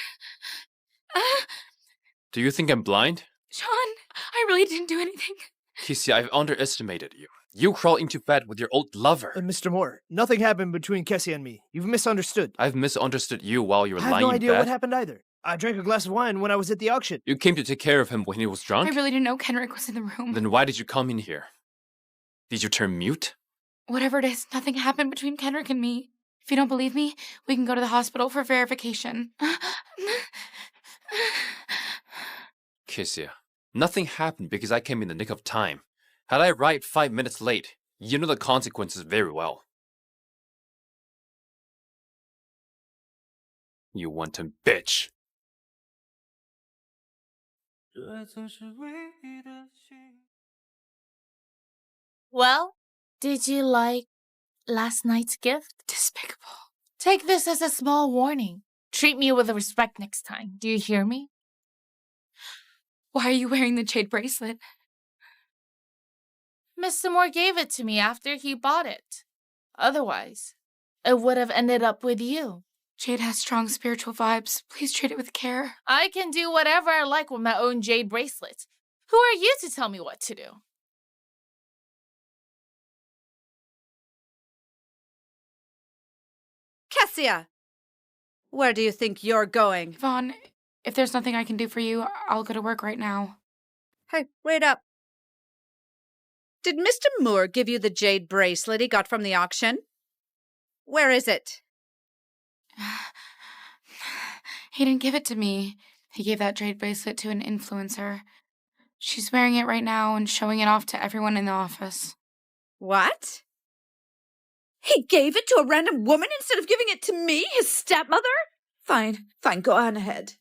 Do you think I'm blind? Sean, I really didn't do anything. Kezia, I've underestimated you. You crawled into bed with your old lover. Mr. Moore, nothing happened between Kessie and me. You've misunderstood. I've misunderstood you while you were I have lying no in idea bed. what happened either. I drank a glass of wine when I was at the auction. You came to take care of him when he was drunk? I really didn't know Kenrick was in the room. Then why did you come in here? Did you turn mute? Whatever it is, nothing happened between Kenrick and me. If you don't believe me, we can go to the hospital for verification. Kezia, nothing happened because I came in the nick of time. Had I arrived 5 minutes late, you know the consequences very well. You wanton bitch. Well, did you like last night's gift? Despicable. Take this as a small warning. Treat me with respect next time. Do you hear me? Why are you wearing the jade bracelet? Mr. Moore gave it to me after he bought it. Otherwise, it would have ended up with you. Jade has strong spiritual vibes. Please treat it with care. I can do whatever I like with my own jade bracelet. Who are you to tell me what to do? Kessia! Where do you think you're going? Vaughn, if there's nothing I can do for you, I'll go to work right now. Hey, wait up. Did Mr. Moore give you the jade bracelet he got from the auction? Where is it? He didn't give it to me. He gave that jade bracelet to an influencer. She's wearing it right now and showing it off to everyone in the office. What? He gave it to a random woman instead of giving it to me, his stepmother? Fine, go on ahead.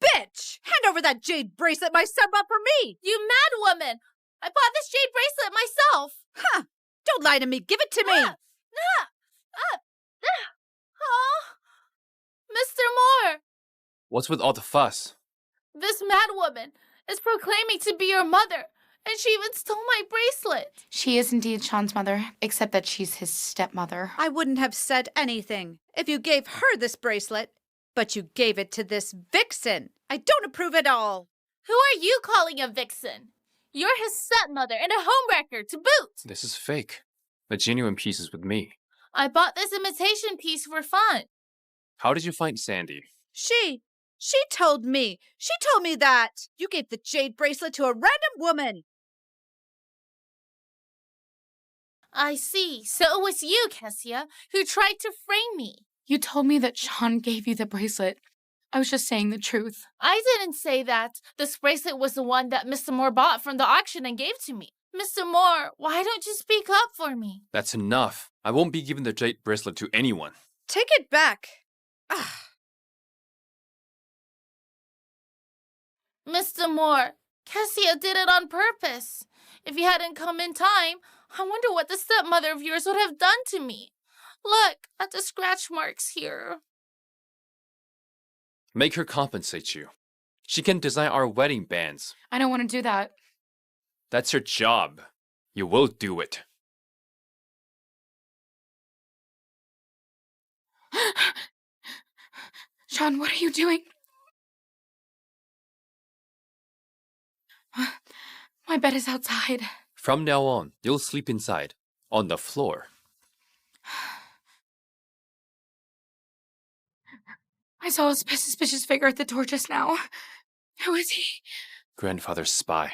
Bitch! Hand over that jade bracelet my son bought for me! You mad woman! I bought this jade bracelet myself! Huh! Don't lie to me, give it to me! Mr. Moore! What's with all the fuss? This mad woman is proclaiming to be your mother, and she even stole my bracelet. She is indeed Sean's mother, except that she's his stepmother. I wouldn't have said anything if you gave her this bracelet, but you gave it to this vixen. I don't approve at all. Who are you calling a vixen? You're his stepmother and a homewrecker to boot. This is fake. The genuine piece is with me. I bought this imitation piece for fun. How did you find Sandy? She told me. She told me that you gave the jade bracelet to a random woman. I see. So it was you, Kessia, who tried to frame me. You told me that Sean gave you the bracelet. I was just saying the truth. I didn't say that. This bracelet was the one that Mr. Moore bought from the auction and gave to me. Mr. Moore, why don't you speak up for me? That's enough. I won't be giving the jade bracelet to anyone. Take it back. Mr. Moore, Kessia did it on purpose. If you hadn't come in time, I wonder what the stepmother of yours would have done to me. Look at the scratch marks here. Make her compensate you. She can design our wedding bands. I don't want to do that. That's her job. You will do it. Sean, what are you doing? My bed is outside. From now on, you'll sleep inside, on the floor. I saw a suspicious figure at the door just now. Who is he? Grandfather's spy.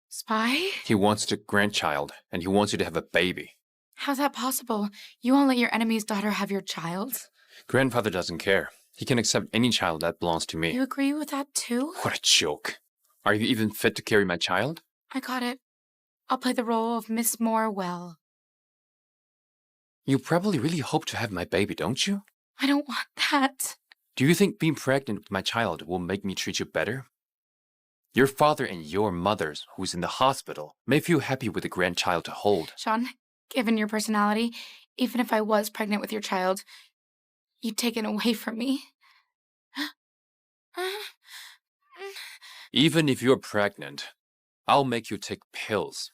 Spy? He wants a grandchild, and he wants you to have a baby. How's that possible? You won't let your enemy's daughter have your child? Grandfather doesn't care. He can accept any child that belongs to me. You agree with that too? What a joke. Are you even fit to carry my child? I got it. I'll play the role of Miss Moore well. You probably really hope to have my baby, don't you? I don't want that. Do you think being pregnant with my child will make me treat you better? Your father and your mother, who's in the hospital, may feel happy with a grandchild to hold. Sean, given your personality, even if I was pregnant with your child, you'd take it away from me. Even if you're pregnant, I'll make you take pills.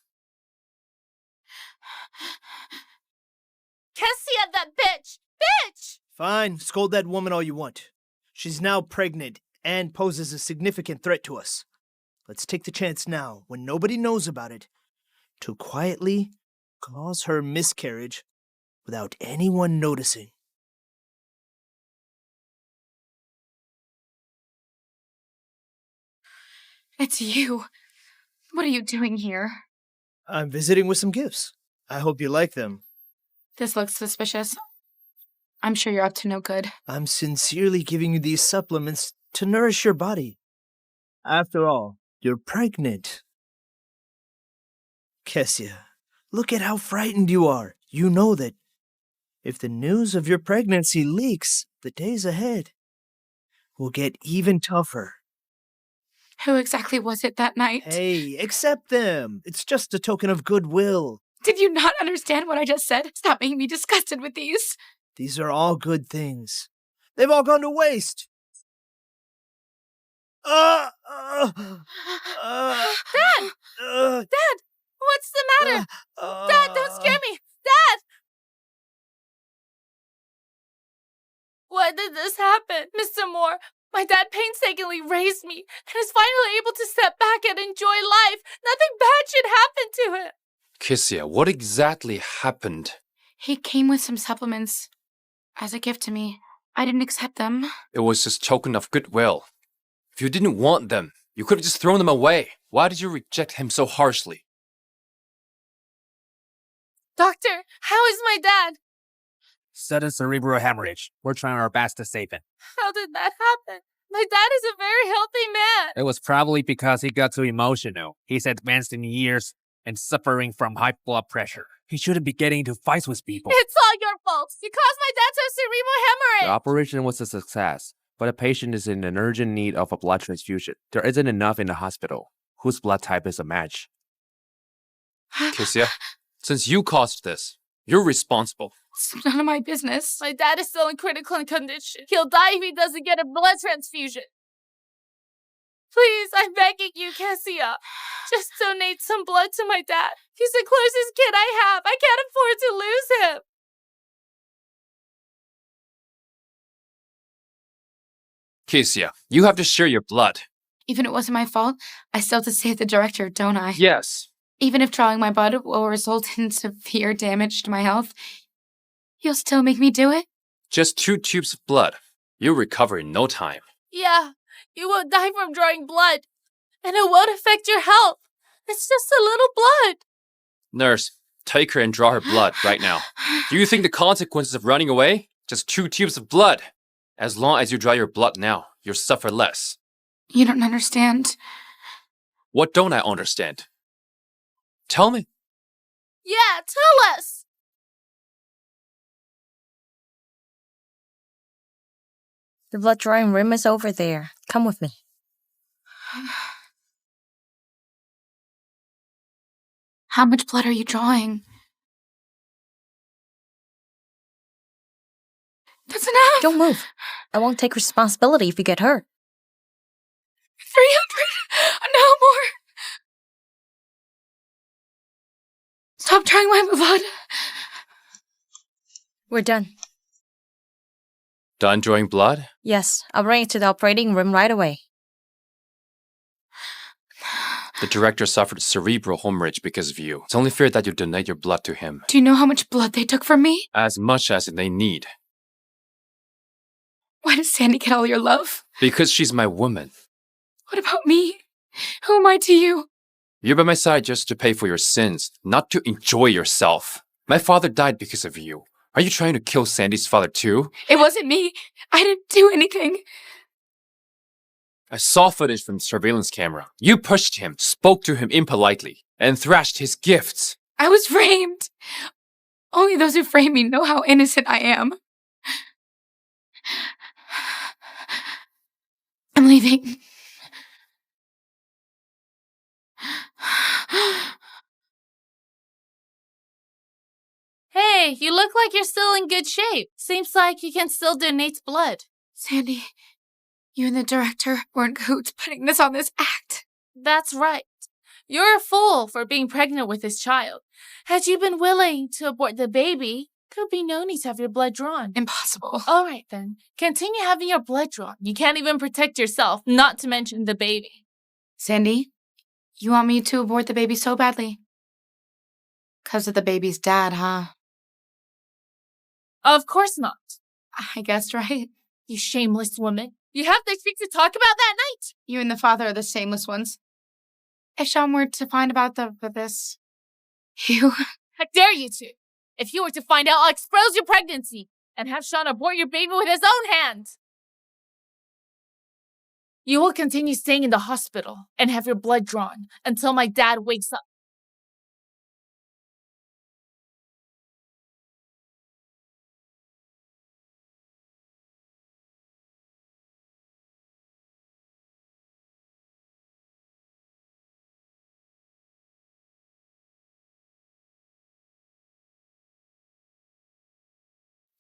Cassia, that bitch! Bitch! Fine, scold that woman all you want. She's now pregnant and poses a significant threat to us. Let's take the chance now, when nobody knows about it, to quietly cause her miscarriage without anyone noticing. It's you. What are you doing here? I'm visiting with some gifts. I hope you like them. This looks suspicious. I'm sure you're up to no good. I'm sincerely giving you these supplements to nourish your body. After all, you're pregnant. Kessia, look at how frightened you are. You know that if the news of your pregnancy leaks, the days ahead will get even tougher. Who exactly was it that night? Hey, accept them. It's just a token of goodwill. Did you not understand what I just said? Stop making me disgusted with these. These are all good things. They've all gone to waste. Dad! Dad! What's the matter? Dad, don't scare me! Dad! Why did this happen? Mr. Moore, my dad painstakingly raised me and is finally able to step back and enjoy life. Nothing bad should happen to him. Kissia, what exactly happened? He came with some supplements as a gift to me. I didn't accept them. It was just token of goodwill. If you didn't want them, you could have just thrown them away. Why did you reject him so harshly? Doctor, how is my dad? Sudden cerebral hemorrhage. We're trying our best to save him. How did that happen? My dad is a very healthy man. It was probably because he got too emotional. He's advanced in years and suffering from high blood pressure. He shouldn't be getting into fights with people. It's all your fault. You caused my dad to have cerebral The hemorrhage. operation was a success, but the patient is in an urgent need of a blood transfusion. There isn't enough in the hospital. Whose blood type is a match? Kissia, since you caused this, you're responsible. It's none of my business. My dad is still in critical condition. He'll die if he doesn't get a blood transfusion. Please, I'm begging you, Cassia. Just donate some blood to my dad. He's the closest kid I have. I can't afford to lose him. Kissia, you have to share your blood. Even if it wasn't my fault, I still have to save the director, don't I? Yes. Even if drawing my blood will result in severe damage to my health, you'll still make me do it? Just 2 tubes of blood. You'll recover in no time. Yeah, you won't die from drawing blood. And it won't affect your health. It's just a little blood. Nurse, take her and draw her blood right now. Do you think the consequences of running away? Just 2 tubes of blood. As long as you draw your blood now, you'll suffer less. You don't understand. What don't I understand? Tell me. Yeah, tell us. The blood drawing room is over there. Come with me. How much blood are you drawing? That's enough! Don't move. I won't take responsibility if you get hurt. 300! No more! Stop drawing my blood! We're done. Done drawing blood? Yes, I'll bring it to the operating room right away. The director suffered cerebral hemorrhage because of you. It's only fair that you donate your blood to him. Do you know how much blood they took from me? As much as they need. Why does Sandy get all your love? Because she's my woman. What about me? Who am I to you? You're by my side just to pay for your sins, not to enjoy yourself. My father died because of you. Are you trying to kill Sandy's father too? It wasn't me. I didn't do anything. I saw footage from the surveillance camera. You pushed him, spoke to him impolitely, and thrashed his gifts. I was framed. Only those who frame me know how innocent I am. anything. Hey, you look like you're still in good shape. Seems like you can still donate blood. Sandy, you and the director were in cahoots putting this on this act. That's right. You're a fool for being pregnant with this child. Had you been willing to abort the baby, could be no need to have your blood drawn. Impossible. All right, then. Continue having your blood drawn. You can't even protect yourself, not to mention the baby. Sandy, you want me to abort the baby so badly? 'Cause of the baby's dad, huh? Of course not. I guessed right. You shameless woman. You have the cheek to talk about that night? You and the father are the shameless ones. If Sean were to find about this, you... How dare you two? If you were to find out, I'll expose your pregnancy and have Sean abort your baby with his own hand. You will continue staying in the hospital and have your blood drawn until my dad wakes up.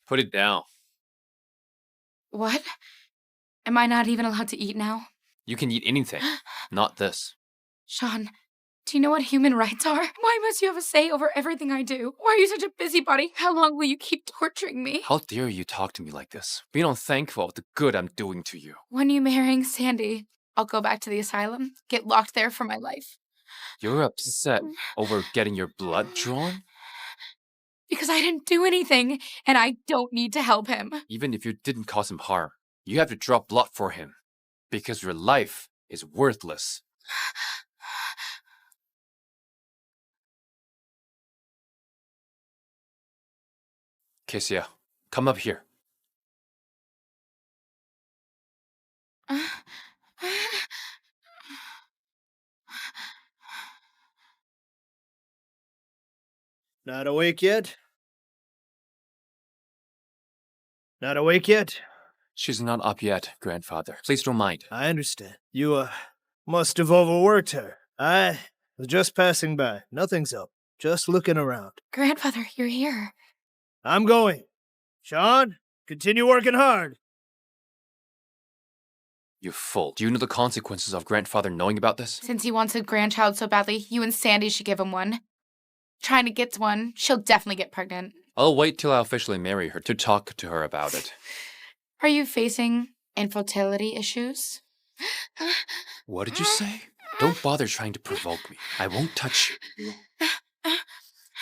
Put it down. What? Am I not even allowed to eat now? You can eat anything, not this. Sean, do you know what human rights are? Why must you have a say over everything I do? Why are you such a busybody? How long will you keep torturing me? How dare you talk to me like this? Be unthankful of the good I'm doing to you. When you marrying Sandy, I'll go back to the asylum, get locked there for my life. You're upset over getting your blood drawn? Because I didn't do anything, and I don't need to help him. Even if you didn't cause him harm, you have to draw blood for him. Because your life is worthless. Cassia, come up here. Not awake yet? Not awake yet? She's not up yet, grandfather. Please don't mind. I understand. You, must have overworked her. I was just passing by. Nothing's up. Just looking around. Grandfather, you're here. I'm going. Sean, continue working hard. You fool. Do you know the consequences of grandfather knowing about this? Since he wants a grandchild so badly, you and Sandy should give him one. Trying to get one, she'll definitely get pregnant. I'll wait till I officially marry her to talk to her about it. Are you facing infertility issues? What did you say? Don't bother trying to provoke me. I won't touch you.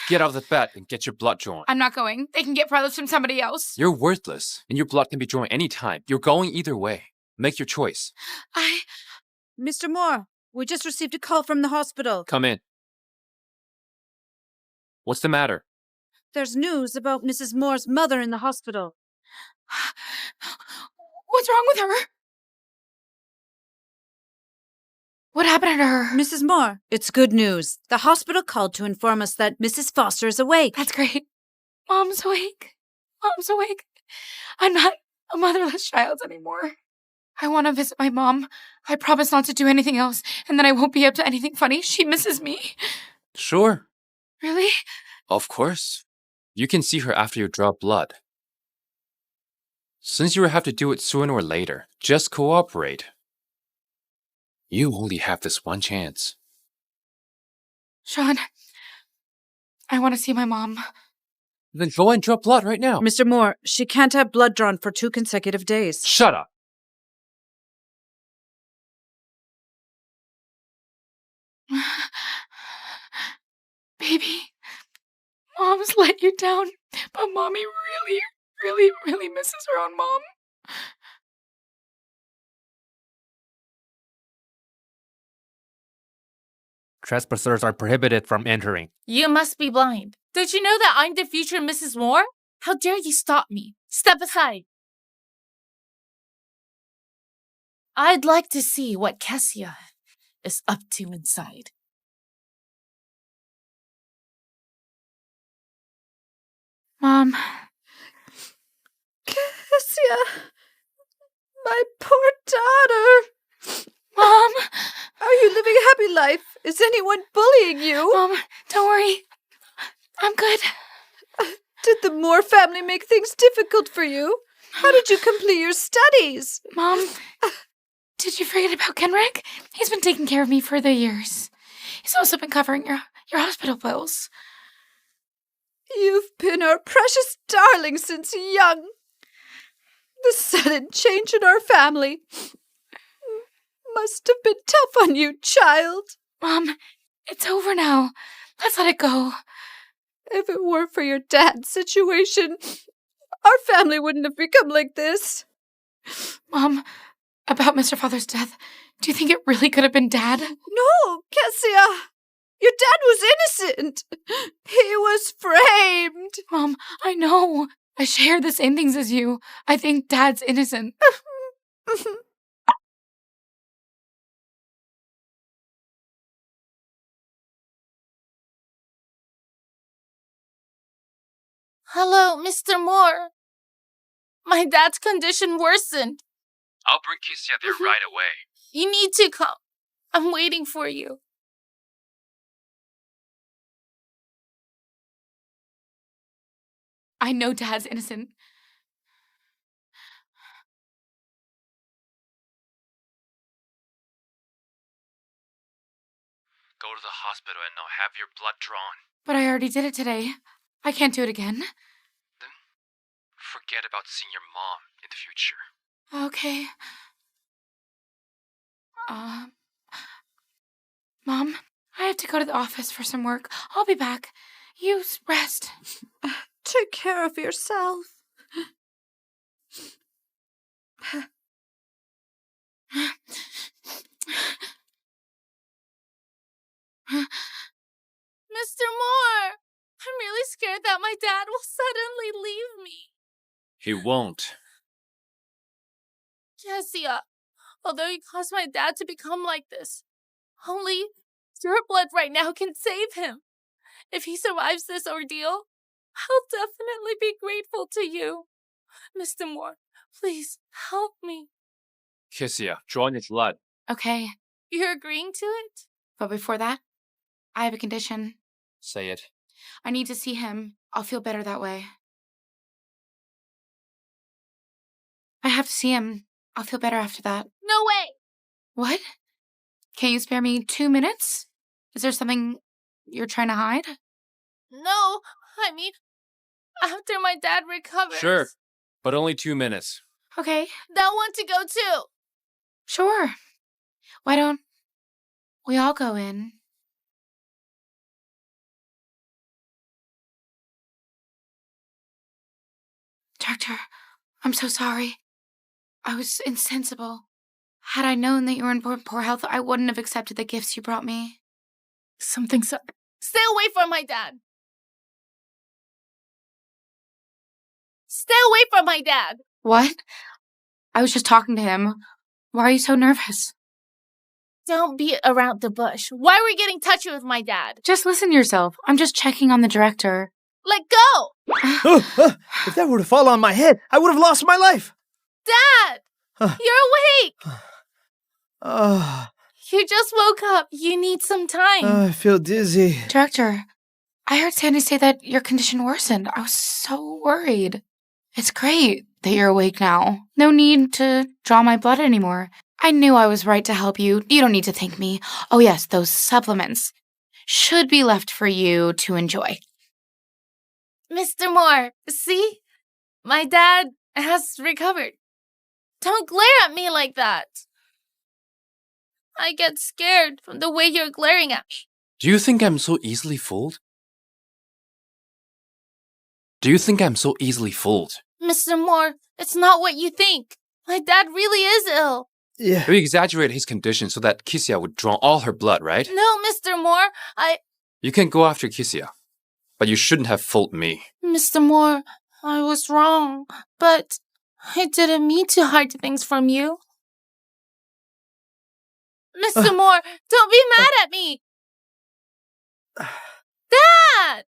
Get out of the bed and get your blood drawn. I'm not going. They can get brothers from somebody else. You're worthless, and your blood can be drawn anytime. You're going either way. Make your choice. Mr. Moore, we just received a call from the hospital. Come in. What's the matter? There's news about Mrs. Moore's mother in the hospital. What's wrong with her? What happened to her? Mrs. Moore, it's good news. The hospital called to inform us that Mrs. Foster is awake. That's great. Mom's awake. Mom's awake. I'm not a motherless child anymore. I want to visit my mom. I promise not to do anything else, and then I won't be up to anything funny. She misses me. Sure. Really? Of course. You can see her after you draw blood. Since you will have to do it sooner or later, just cooperate. You only have this one chance. Sean, I want to see my mom. Then go and draw blood right now. Mr. Moore, she can't have blood drawn for 2 consecutive days. Shut up. Baby, Mom's let you down, but Mommy really misses her own mom. Trespassers are prohibited from entering. You must be blind. Don't you know that I'm the future Mrs. Moore? How dare you stop me? Step aside. I'd like to see what Cassia is up to inside. Mom. Cassia, my poor daughter. life? Is anyone bullying you? Mom, don't worry. I'm good. Did the Moore family make things difficult for you? How did you complete your studies? Mom, did you forget about Kenrick? He's been taking care of me for the years. He's also been covering your hospital bills. You've been our precious darling since young. The sudden change in our family must have been tough on you, child. Mom, it's over now. Let's let it go. If it weren't for your dad's situation, our family wouldn't have become like this. Mom, about Mr. Father's death, do you think it really could have been Dad? No, Kessia. Your dad was innocent. He was framed. Mom, I know. I share the same things as you. I think Dad's innocent. Hello, Mr. Moore. My dad's condition worsened. I'll bring Kissia there right away. You need to come. I'm waiting for you. I know Dad's innocent. Go to the hospital and I'll have your blood drawn. But I already did it today. I can't do it again. Then forget about seeing your mom in the future. Okay. Mom, I have to go to the office for some work. I'll be back. You rest. Take care of yourself. Mr. Moore, I'm really scared that my dad will suddenly leave me. He won't. Kessia, although you caused my dad to become like this, only your blood right now can save him. If he survives this ordeal, I'll definitely be grateful to you. Mr. Moore, please help me. Kissia, draw on your blood. Okay, You're agreeing to it? but before that, I have a condition. Say it. I need to see him. I'll feel better that way. I have to see him. I'll feel better after that. No way! What? Can you spare me 2 minutes? Is there something you're trying to hide? No, I mean, after my dad recovers. Sure, but only 2 minutes. Okay, They'll want to go too. sure. Why don't we all go in? Doctor, I'm so sorry. I was insensible. Had I known that you were in poor health, I wouldn't have accepted the gifts you brought me. Something's up. Stay away from my dad. Stay away from my dad. What? I was just talking to him. Why are you so nervous? Don't beat around the bush. Why were you getting touchy with my dad? Just listen to yourself. I'm just checking on the director. Let go! If that were to fall on my head, I would have lost my life. Dad! You're awake! Ah, You just woke up. You need some time. I feel dizzy. Director, I heard Sandy say that your condition worsened. I was so worried. It's great that you're awake now. No need to draw my blood anymore. I knew I was right to help you. You don't need to thank me. Oh yes, those supplements should be left for you to enjoy. Mr. Moore, see? My dad has recovered. Don't glare at me like that. I get scared from the way you're glaring at me. Do you think I'm so easily fooled? Do you think I'm so easily fooled? Mr. Moore, it's not what you think. My dad really is ill. Yeah. We exaggerated his condition so that Kissia would draw all her blood, right? No, Mr. Moore, You can go after Kissia, but you shouldn't have fooled me. Mr. Moore, I was wrong, but I didn't mean to hide things from you. Mr. Moore, don't be mad at me. Dad!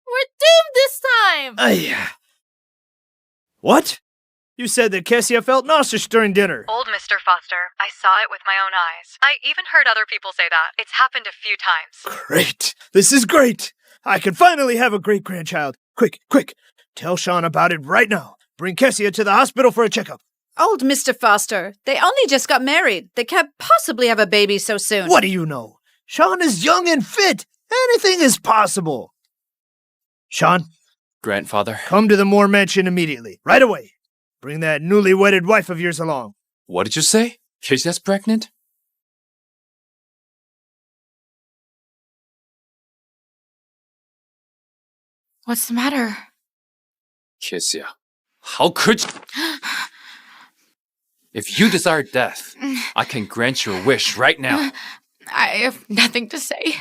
We're doomed this time! What? You said that Kessia felt nauseous during dinner. Old Mr. Foster. I saw it with my own eyes. I even heard other people say that. It's happened a few times. Great. This is great. I can finally have a great-grandchild. Quick, quick. Tell Sean about it right now. Bring Kessia to the hospital for a checkup. Old Mr. Foster, they only just got married. They can't possibly have a baby so soon. What do you know? Sean is young and fit. Anything is possible. Sean? Grandfather? Come to the Moore mansion immediately. Right away. Bring that newly wedded wife of yours along. What did you say? Kesia's pregnant? What's the matter? Kesia, how could you? If you desire death, I can grant your wish right now. I have nothing to say.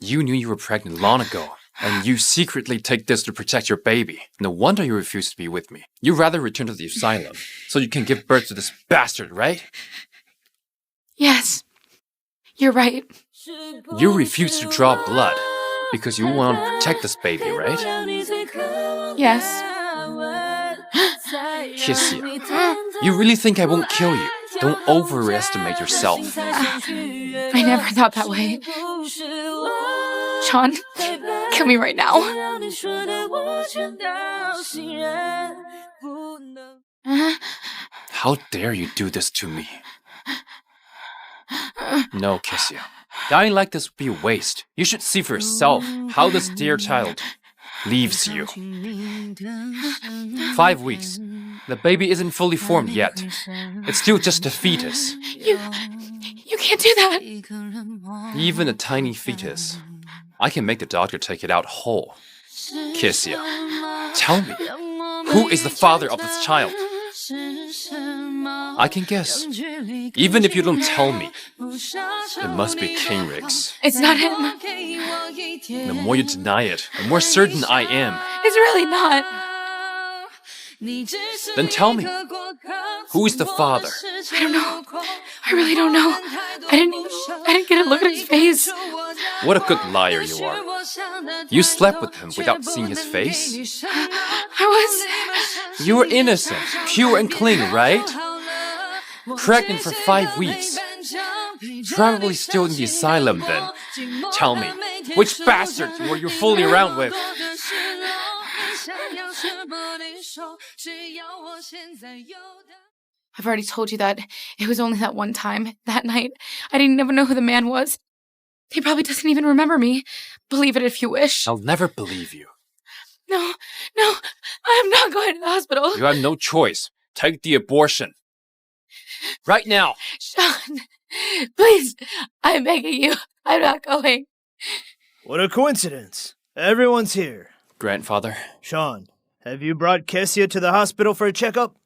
You knew you were pregnant long ago, and you secretly take this to protect your baby. No wonder you refuse to be with me. You'd rather return to the asylum, so you can give birth to this bastard, right? Yes, you're right. You refuse to draw blood, because you want to protect this baby, right? Yes. Kesia, you really think I won't kill you? Don't overestimate yourself. I never thought that way. Sean, kill me right now. How dare you do this to me? No, Kesia. Dying like this would be a waste. You should see for yourself how this dear child leaves you. 5 weeks. The baby isn't fully formed yet. It's still just a fetus. You can't do that. Even a tiny fetus. I can make the doctor take it out whole. Kesia, tell me, who is the father of this child? I can guess. Even if you don't tell me, it must be Kenrix. It's not him. The more you deny it, the more certain I am. It's really not. Then tell me, who is the father? I don't know. I really don't know. I didn't get a look at his face. What a good liar you are. You slept with him without seeing his face? You were innocent, pure and clean, right? Pregnant for 5 weeks. Probably still in the asylum then. Tell me, which bastard were you fooling around with? I've already told you that it was only that one time, that night. I didn't even know who the man was. He probably doesn't even remember me. Believe it if you wish. I'll never believe you. No, I'm not going to the hospital. You have no choice. Take the abortion. Right now. Sean, please, I'm begging you. I'm not going. What a coincidence. Everyone's here. Grandfather. Sean, have you brought Kessia to the hospital for a checkup?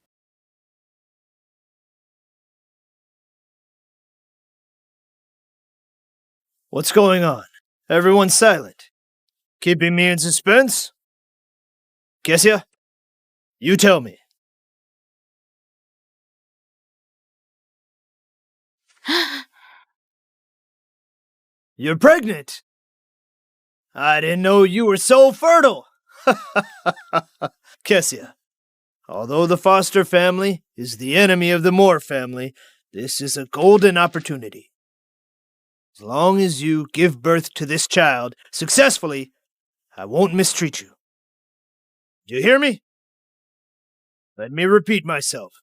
What's going on? Everyone's silent. Keeping me in suspense? Kessia, you tell me. You're pregnant. I didn't know you were so fertile. Kessia, although the Foster family is the enemy of the Moore family, this is a golden opportunity. As long as you give birth to this child successfully, I won't mistreat you. Do you hear me? Let me repeat myself.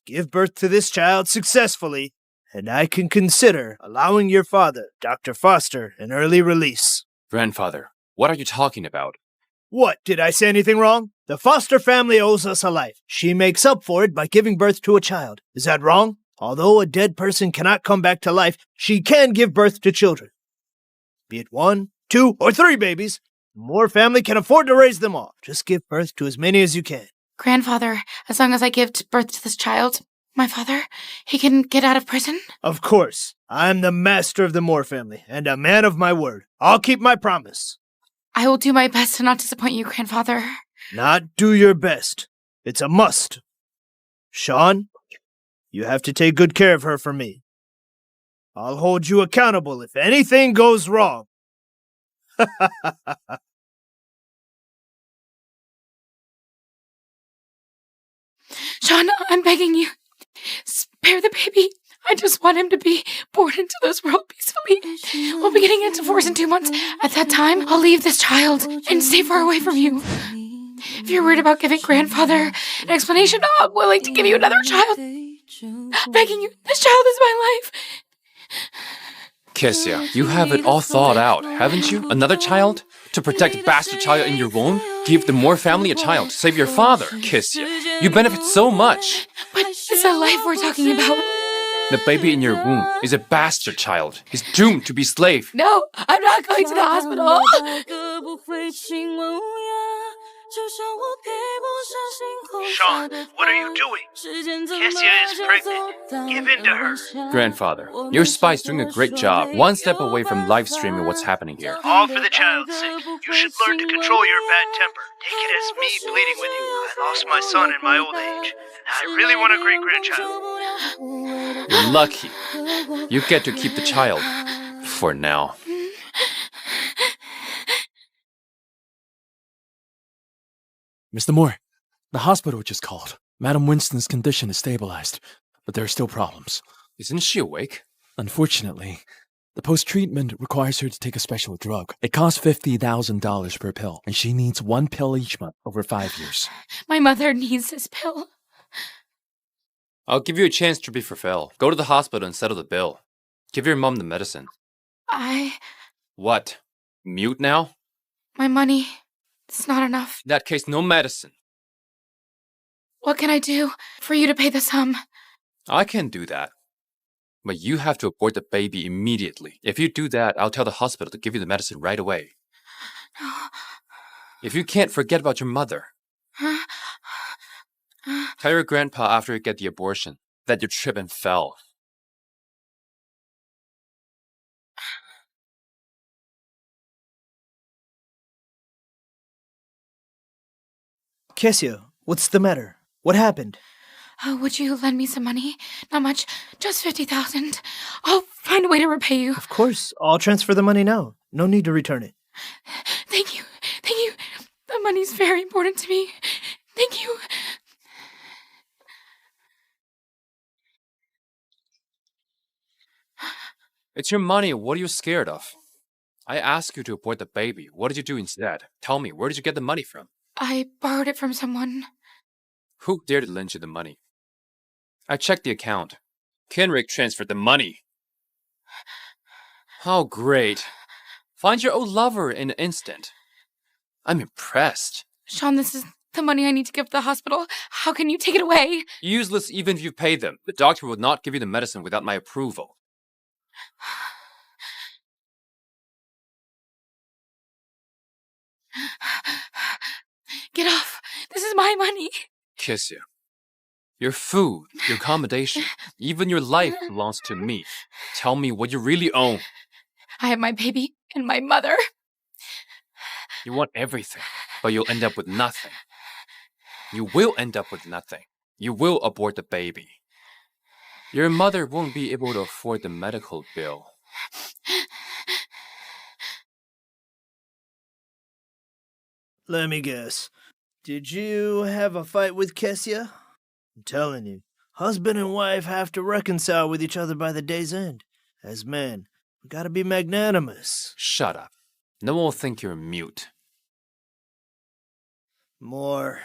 Give birth to this child successfully, and I can consider allowing your father, Dr. Foster, an early release. Grandfather, what are you talking about? What? Did I say anything wrong? The Foster family owes us a life. She makes up for it by giving birth to a child. Is that wrong? Although a dead person cannot come back to life, she can give birth to children. Be it 1, 2, or 3 babies, the Moore family can afford to raise them all. Just give birth to as many as you can. Grandfather, as long as I give birth to this child, my father, he can get out of prison? Of course. I'm the master of the Moore family, and a man of my word. I'll keep my promise. I will do my best to not disappoint you, Grandfather. Not do your best. It's a must. Sean, you have to take good care of her for me. I'll hold you accountable if anything goes wrong. Sean, I'm begging you. Spare the baby. I just want him to be born into this world peacefully. We'll be getting into force in 2 months. At that time, I'll leave this child and stay far away from you. If you're worried about giving grandfather an explanation, I'm willing to give you another child. Begging you, this child is my life. Kessia, you have it all thought out, haven't you? Another child? To protect a bastard child in your womb? Give the Moore family a child to save your father, Kessia. You benefit so much. But it's a life we're talking about. The baby in your womb is a bastard child. He's doomed to be slave. No, I'm not going to the hospital. Sean, what are you doing? Kessia is pregnant. Give in to her. Grandfather, your spy's doing a great job. One step away from live streaming what's happening here. All for the child's sake. You should learn to control your bad temper. Take it as me pleading with you. I lost my son in my old age. I really want a great-grandchild. You're lucky. You get to keep the child. For now. Mr. Moore, the hospital just called. Madam Winston's condition is stabilized, but there are still problems. Isn't she awake? Unfortunately, the post-treatment requires her to take a special drug. It costs $50,000 per pill, and she needs 1 pill each month over 5 years. My mother needs this pill. I'll give you a chance to be fulfilled. Go to the hospital and settle the bill. Give your mom the medicine. What? Mute now? My money. It's not enough. In that case, no medicine. What can I do for you to pay the sum? I can do that. But you have to abort the baby immediately. If you do that, I'll tell the hospital to give you the medicine right away. If you can't, forget about your mother. Tell your grandpa after you get the abortion that you tripped and fell. Kessia, what's the matter? What happened? Would you lend me some money? Not much, just 50,000. I'll find a way to repay you. Of course, I'll transfer the money now. No need to return it. Thank you. Thank you. The money's very important to me. Thank you. It's your money. What are you scared of? I asked you to abort the baby. What did you do instead? Tell me, where did you get the money from? I borrowed it from someone. Who dared to lend you the money? I checked the account. Kenrick transferred the money. How great. Find your old lover in an instant. I'm impressed. Sean, this is the money I need to give to the hospital. How can you take it away? Useless even if you pay them. The doctor will not give you the medicine without my approval. Get off. This is my money. Kessia. Your food, your accommodation, even your life belongs to me. Tell me what you really own. I have my baby and my mother. You want everything, but you'll end up with nothing. You will end up with nothing. You will abort the baby. Your mother won't be able to afford the medical bill. Let me guess. Did you have a fight with Kessia? I'm telling you, husband and wife have to reconcile with each other by the day's end. As men, we gotta be magnanimous. Shut up. No one will think you're mute. More.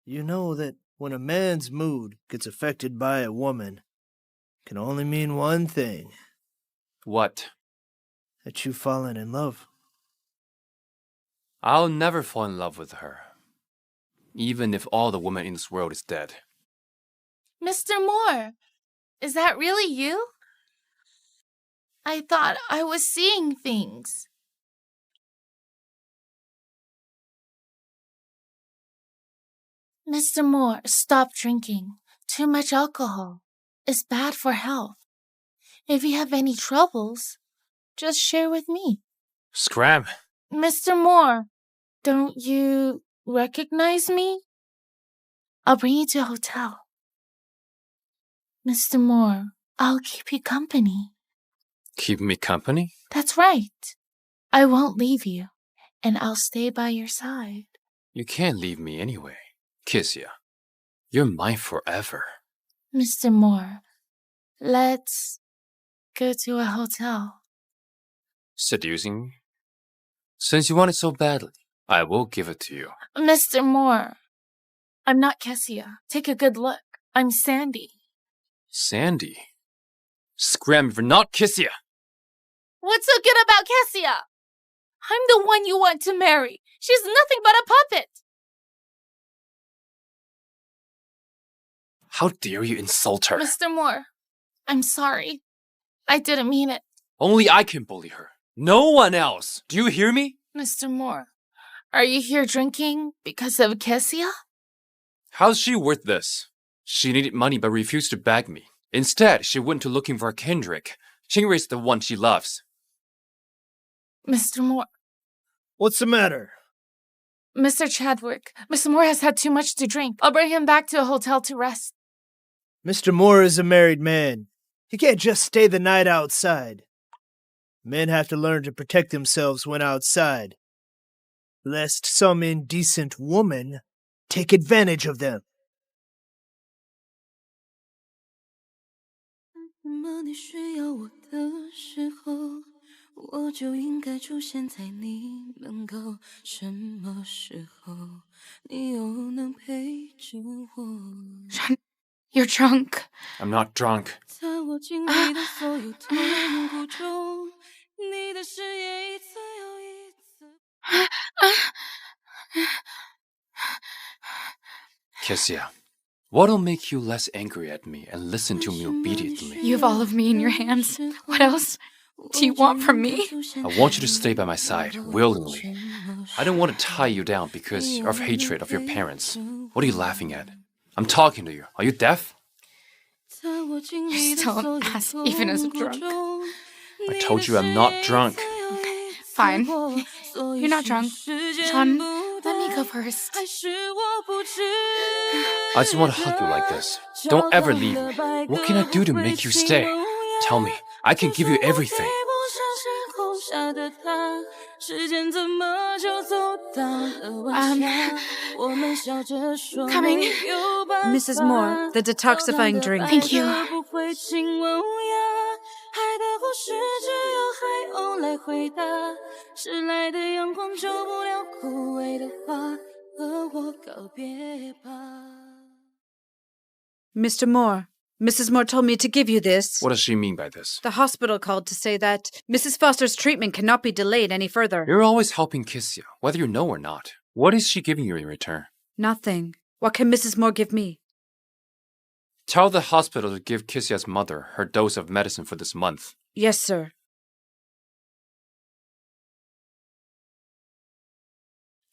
You know that when a man's mood gets affected by a woman, it can only mean one thing. What? That you've fallen in love. I'll never fall in love with her. Even if all the women in this world is dead. Mr. Moore, is that really you? I thought I was seeing things. Mr. Moore, stop drinking. Too much alcohol is bad for health. If you have any troubles, just share with me. Scram. Mr. Moore, don't you recognize me? I'll bring you to a hotel. Mr. Moore, I'll keep you company. Keep me company? That's right. I won't leave you, and I'll stay by your side. You can't leave me anyway, Kessia. You're mine forever. Mr. Moore, let's go to a hotel. Seducing me? Since you want it so badly, I will give it to you. Mr. Moore, I'm not Kessia. Take a good look. I'm Sandy. Sandy? Scram for not Kessia! What's so good about Kessia? I'm the one you want to marry. She's nothing but a puppet. How dare you insult her? Mr. Moore, I'm sorry. I didn't mean it. Only I can bully her. No one else. Do you hear me? Mr. Moore, are you here drinking because of Kessia? How's she worth this? She needed money but refused to beg me. Instead, she went to looking for Kendrick. Chingrei's the one she loves. Mr. Moore. What's the matter? Mr. Chadwick, Mr. Moore has had too much to drink. I'll bring him back to a hotel to rest. Mr. Moore is a married man. He can't just stay the night outside. Men have to learn to protect themselves when outside, lest some indecent woman take advantage of them. 那么你需要我的时候，我就应该出现在你门口。什么时候，你又能陪着我？ Sean, you're drunk. I'm not drunk. 在我经历的所有痛苦中，你的誓言一次又一次。 Kessia, what'll make you less angry at me and listen to me obediently? You have all of me in your hands. What else do you want from me? I want you to stay by my side, willingly. I don't want to tie you down because of hatred of your parents. What are you laughing at? I'm talking to you. Are you deaf? You're still an ass, even as a drunk. I told you I'm not drunk. Fine. You're not drunk. Sean, let me go first. I just want to hug you like this. Don't ever leave me. What can I do to make you stay? Tell me. I can give you everything. Coming. Mrs. Moore, the detoxifying drink. Thank you. 爱的故事只有海鸥来回答，迟来的阳光救不了枯萎的花，和我告别吧。 Mr. Moore, Mrs. Moore told me to give you this. What does she mean by this? The hospital called to say that Mrs. Foster's treatment cannot be delayed any further. You're always helping Kessia, whether you know or not. What is she giving you in return? Nothing. What can Mrs. Moore give me? Tell the hospital to give Kessia's mother her dose of medicine for this month. Yes, sir.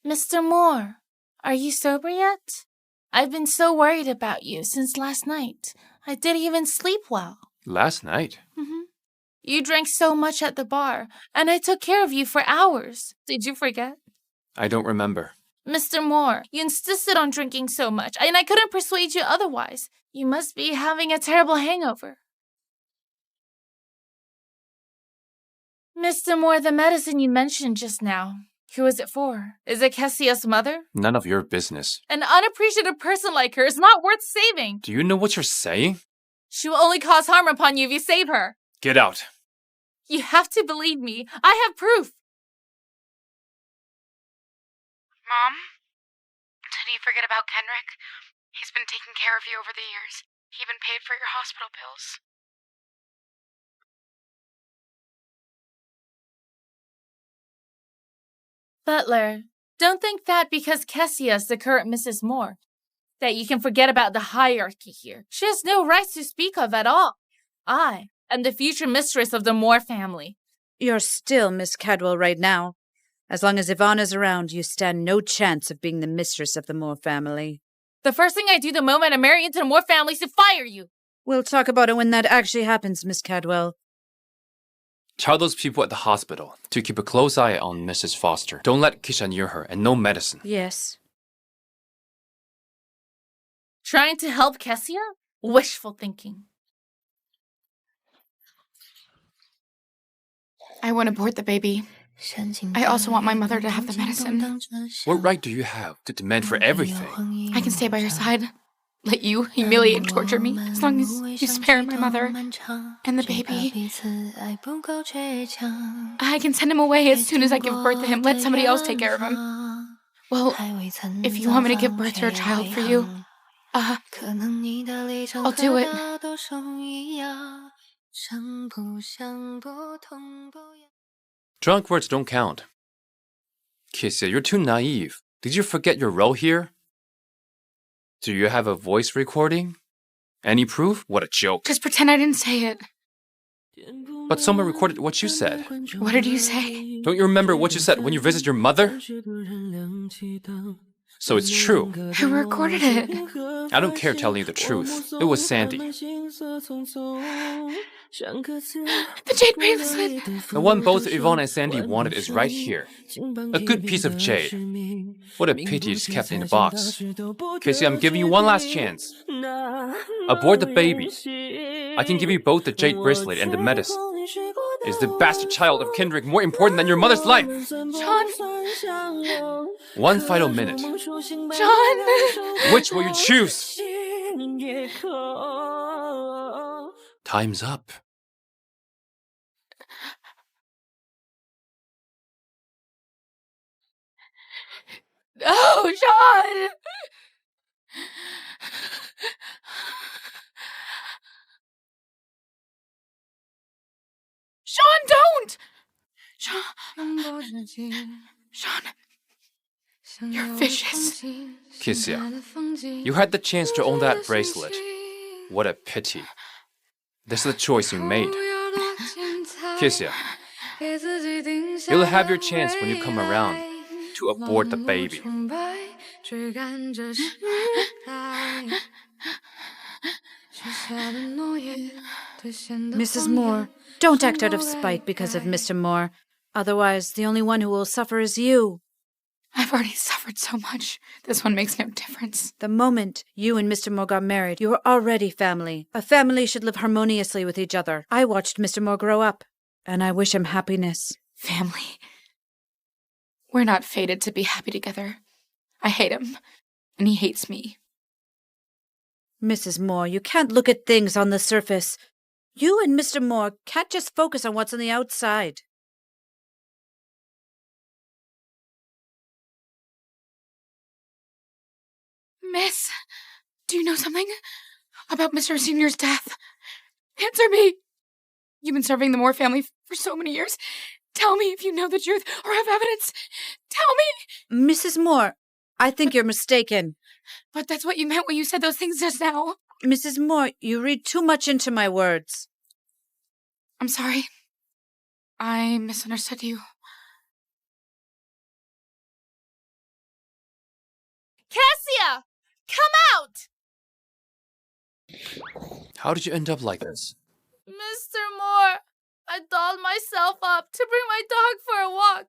Mr. Moore, are you sober yet? I've been so worried about you since last night. I didn't even sleep well. Last night? You drank so much at the bar, and I took care of you for hours. Did you forget? I don't remember. Mr. Moore, you insisted on drinking so much, and I couldn't persuade you otherwise. You must be having a terrible hangover. Mr. Moore, the medicine you mentioned just now, who is it for? Is it Kessia's mother? None of your business. An unappreciative person like her is not worth saving. Do you know what you're saying? She will only cause harm upon you if you save her. Get out. You have to believe me. I have proof. Mom? Did you forget about Kendrick? He's been taking care of you over the years. He even paid for your hospital bills. Butler, don't think that because Kessia is the current Mrs. Moore, that you can forget about the hierarchy here. She has no rights to speak of at all. I am the future mistress of the Moore family. You're still Miss Cadwell right now. As long as Ivana's around, you stand no chance of being the mistress of the Moore family. The first thing I do the moment I marry into the Moore family is to fire you. We'll talk about it when that actually happens, Miss Cadwell. Tell those people at the hospital to keep a close eye on Mrs. Foster. Don't let Kisha near her, and no medicine. Yes. Trying to help Kessia? Wishful thinking. I want to abort the baby. I also want my mother to have the medicine. What right do you have to demand for everything? I can stay by your side. let you humiliate and torture me as long as you spare my mother and the baby. I can send him away as soon as I give birth to him. Let somebody else take care of him. Well, if you want me to give birth to a child for you, I'll do it. Drunk words don't count. Kissia, you're too naive. Did you forget your role here? Do you have a voice recording? Any proof? What a joke. Just pretend I didn't say it. But someone recorded what you said. What did you say? Don't you remember what you said when you visited your mother? So it's true. Who recorded it? I don't care telling you the truth. It was Sandy. The jade bracelet. The one both Yvonne and Sandy wanted is right here. A good piece of jade. What a pity it's kept in the box. Casey, I'm giving you one last chance. Abort the baby. I can give you both the jade bracelet and the medicine. Is the bastard child of Kendrick more important than your mother's life? John. One final minute. John. Which will you choose? Time's up. No, John! Sean, don't! Sean. Sean. You're vicious. Kissia, you had the chance to own that bracelet. What a pity. This is the choice you made. Kissia, you'll have your chance when you come around to abort the baby. Mrs. Moore, don't act out of spite because of Mr. Moore. Otherwise, the only one who will suffer is you. I've already suffered so much. This one makes no difference. The moment you and Mr. Moore got married, you were already family. A family should live harmoniously with each other. I watched Mr. Moore grow up, and I wish him happiness. Family. We're not fated to be happy together. I hate him, and he hates me. Mrs. Moore, you can't look at things on the surface. You and Mr. Moore can't just focus on what's on the outside. Miss, do you know something about Mr. Senior's death? Answer me. You've been serving the Moore family for so many years. Tell me if you know the truth or have evidence. Tell me. Mrs. Moore, I think you're mistaken. But that's what you meant when you said those things just now. Mrs. Moore, you read too much into my words. I'm sorry. I misunderstood you. Cassia! Come out! How did you end up like this? Mr. Moore, I dolled myself up to bring my dog for a walk.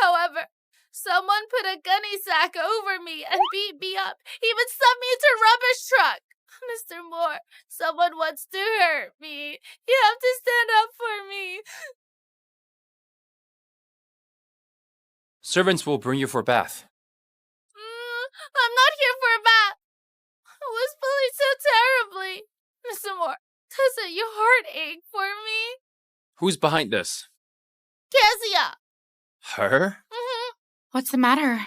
However, someone put a gunny sack over me and beat me up, even stuffed me into a rubbish truck. Mr. Moore, someone wants to hurt me. You have to stand up for me. Servants will bring you for a bath. I'm not here for a bath. I was bullied so terribly. Mr. Moore, doesn't your heart ache for me? Who's behind this? Cassia! Her? What's the matter?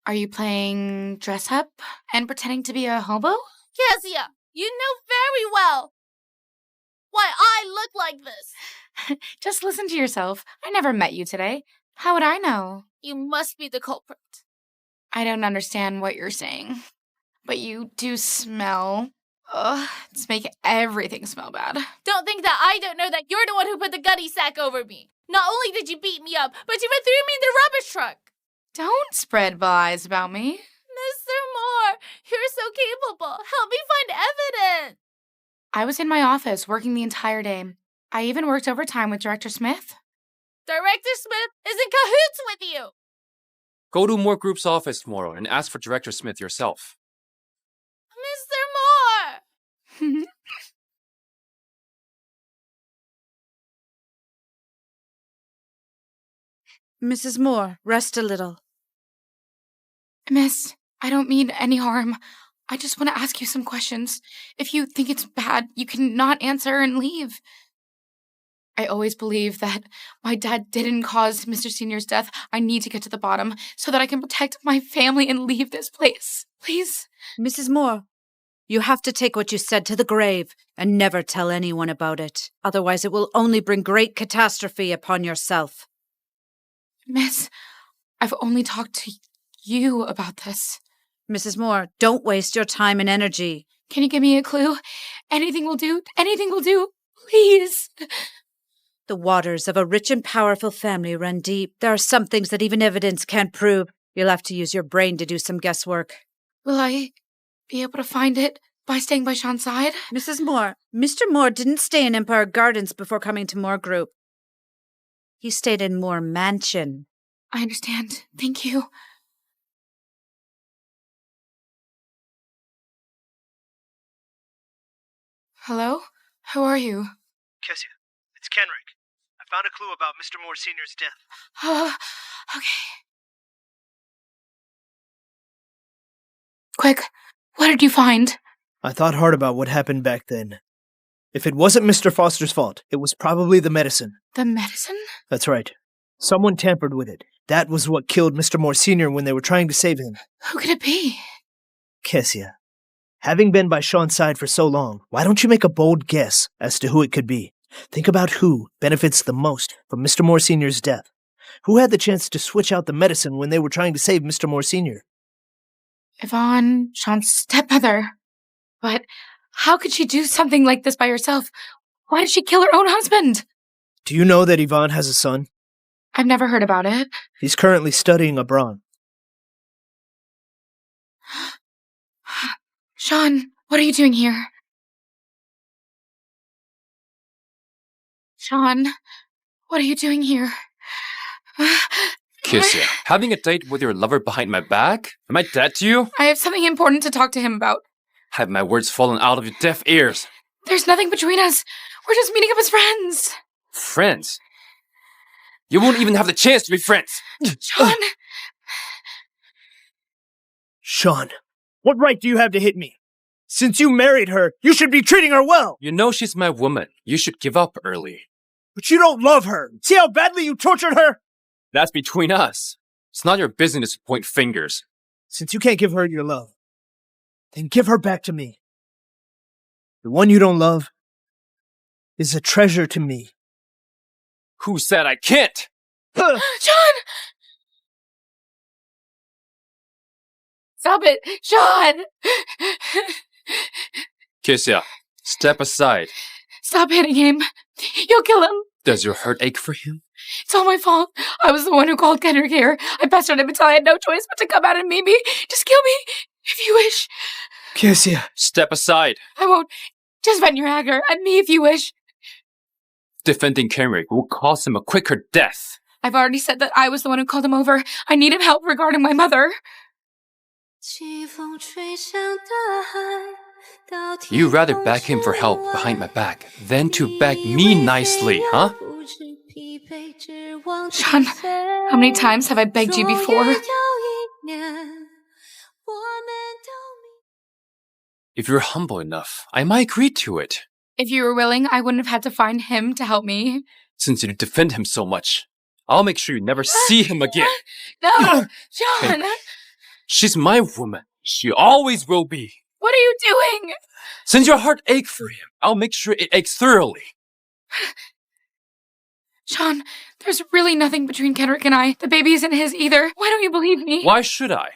Are you playing dress up and pretending to be a hobo? Cassia, you know very well why I look like this. Just listen to yourself. I never met you today. How would I know? You must be the culprit. I don't understand what you're saying. But you do smell. Ugh, it's making everything smell bad. Don't think that I don't know that you're the one who put the gunny sack over me. Not only did you beat me up, but you even threw me in the rubbish truck. Don't spread lies about me. Mr. Moore, you're so capable. Help me find evidence. I was in my office working the entire day. I even worked overtime with Director Smith. Director Smith is in cahoots with you. Go to Moore Group's office tomorrow and ask for Director Smith yourself. Mr. Moore! Mrs. Moore, rest a little. Miss, I don't mean any harm. I just want to ask you some questions. If you think it's bad, you can not answer and leave. I always believe that my dad didn't cause Mr. Senior's death. I need to get to the bottom so that I can protect my family and leave this place. Please. Mrs. Moore, you have to take what you said to the grave and never tell anyone about it. Otherwise, it will only bring great catastrophe upon yourself. Miss, I've only talked to you about this. Mrs. Moore, don't waste your time and energy. Can you give me a clue? Anything will do. Anything will do. Please. The waters of a rich and powerful family run deep. There are some things that even evidence can't prove. You'll have to use your brain to do some guesswork. Will I be able to find it by staying by Sean's side? Mrs. Moore, Mr. Moore didn't stay in Empire Gardens before coming to Moore Group. He stayed in Moore Mansion. I understand. Thank you. Hello? Who are you? Kessia, it's Kenrick. I found a clue about Mr. Moore Sr.'s death. Okay. Quick, what did you find? I thought hard about what happened back then. If it wasn't Mr. Foster's fault, it was probably the medicine. The medicine? That's right. Someone tampered with it. That was what killed Mr. Moore Sr. when they were trying to save him. Who could it be? Kessia, having been by Sean's side for so long, why don't you make a bold guess as to who it could be? Think about who benefits the most from Mr. Moore Sr.'s death. Who had the chance to switch out the medicine when they were trying to save Mr. Moore Sr.? Yvonne, Sean's stepmother. But how could she do something like this by herself? Why did she kill her own husband? Do you know that Yvonne has a son? I've never heard about it. He's currently studying abroad. Sean, what are you doing here? Sean, what are you doing here? Kessia, having a date with your lover behind my back? Am I dead to you? I have something important to talk to him about. Have my words fallen out of your deaf ears? There's nothing between us. We're just meeting up as friends. Friends? You won't even have the chance to be friends. Sean! Sean, what right do you have to hit me? Since you married her, you should be treating her well. You know she's my woman. You should give up early. But you don't love her. See how badly you tortured her? That's between us. It's not your business to point fingers. Since you can't give her your love, then give her back to me. The one you don't love is a treasure to me. Who said I can't? Sean! Stop it! Sean! Kessia, step aside. Stop hitting him. You'll kill him. Does your heart ache for him? It's all my fault. I was the one who called Kendrick here. I pestered him until I had no choice but to come out and meet me. Just kill me, if you wish. Kessia. Step aside. I won't. Just vent your anger at me if you wish. Defending Kenrick will cause him a quicker death. I've already said that I was the one who called him over. I need him help regarding my mother. You'd rather beg him for help behind my back than to beg me nicely, huh? Sean, how many times have I begged you before? If you're humble enough, I might agree to it. If you were willing, I wouldn't have had to find him to help me. Since you defend him so much, I'll make sure you never see him again. No, Sean! Hey, she's my woman. She always will be. What are you doing? Since your heart aches for him, I'll make sure it aches thoroughly. Sean, there's really nothing between Kendrick and I. The baby isn't his either. Why don't you believe me? Why should I?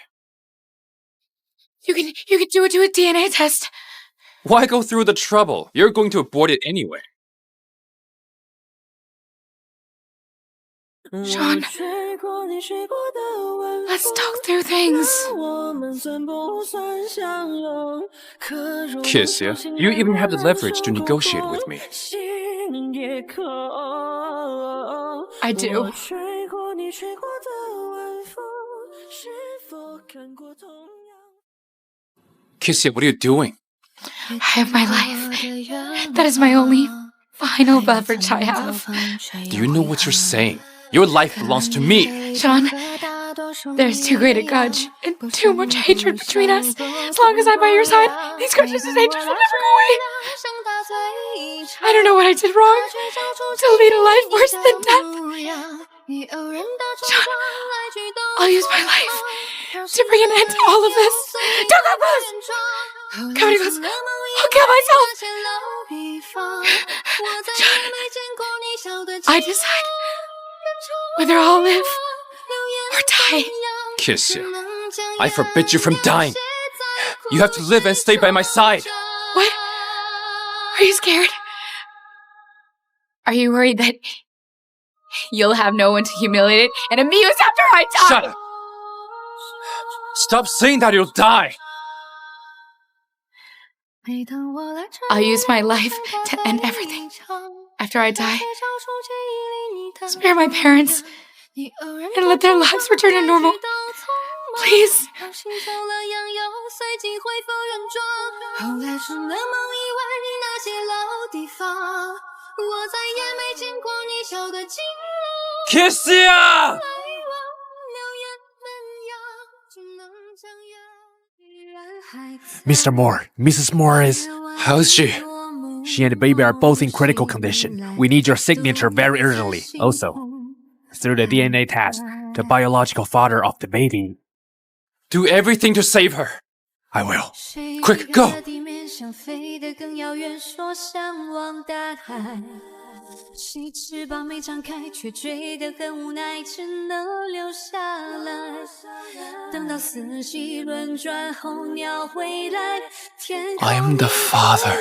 You can do a DNA test. Why go through the trouble? You're going to abort it anyway. Sean, let's talk through things. Kessia, you even have the leverage to negotiate with me. I do. Kessia, what are you doing? I have my life. That is my only final leverage I have. Do you know what you're saying? Your life belongs to me. Sean, There's too great a grudge and too much hatred between us. As long as I'm by your side, these grudges and hatreds will never go away. I don't know what I did wrong to lead a life worse than death. Sean, I'll use my life to bring an end to all of this. Don't go close! Come on, close. I'll kill myself. John, I decide whether I'll live or die. Kiss you. I forbid you from dying. You have to live and stay by my side. What? Are you scared? Are you worried that you'll have no one to humiliate and amuse after I die? Shut up. Stop saying that you'll die. I'll use my life to end everything. After I die, spare my parents and let their lives return to normal. Please. Kiss ya! Mr. Moore, Mrs. Moore is... How's she? She and the baby are both in critical condition. We need your signature very urgently. Also, through the DNA test, the biological father of the baby. Do everything to save her. I will. Quick, go! I am the father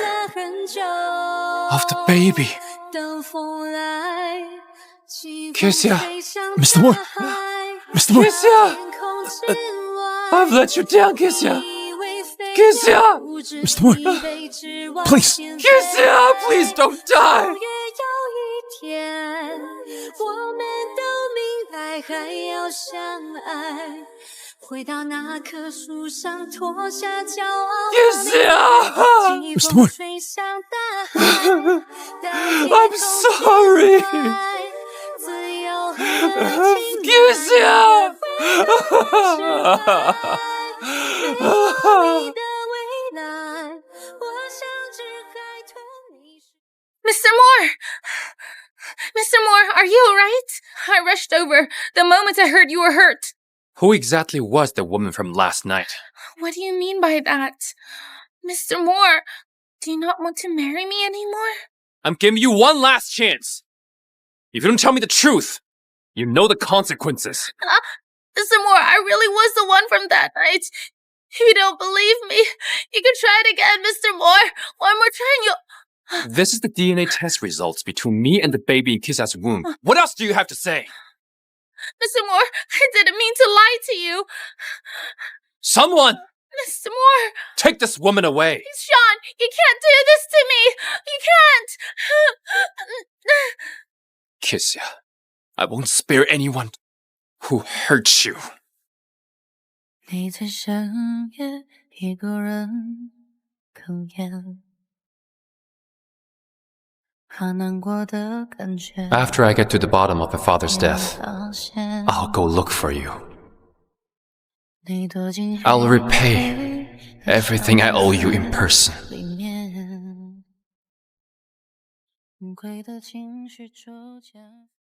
of the baby. Kiss ya. Mr. Moore! Mr. Moore! Kiss ya! I've let you down, Kiss ya! Kiss ya! Mr. Moore! Please! Kiss ya! Please don't die! Kiss ya! Mr. Moore! I'm sorry! Kiss ya! Mr. Moore! Mr. Moore, are you alright? I rushed over the moment I heard you were hurt. Who exactly was the woman from last night? What do you mean by that? Mr. Moore, do you not want to marry me anymore? I'm giving you one last chance. If you don't tell me the truth, you know the consequences. Mr. Moore, I really was the one from that night. If you don't believe me, you can try it again, Mr. Moore. One more try and you'll... This is the DNA test results between me and the baby in Kissa's womb. What else do you have to say? Mr. Moore, I didn't mean to lie to you. Someone! Mr. Moore! Take this woman away! Sean, you can't do this to me! You can't! Kiss ya. I won't spare anyone who hurts you. 你在深夜一个人哽咽，怕难过的感觉。 After I get to the bottom of my father's death, I'll go look for you. I'll repay everything I owe you in person. 崩溃的情绪逐渐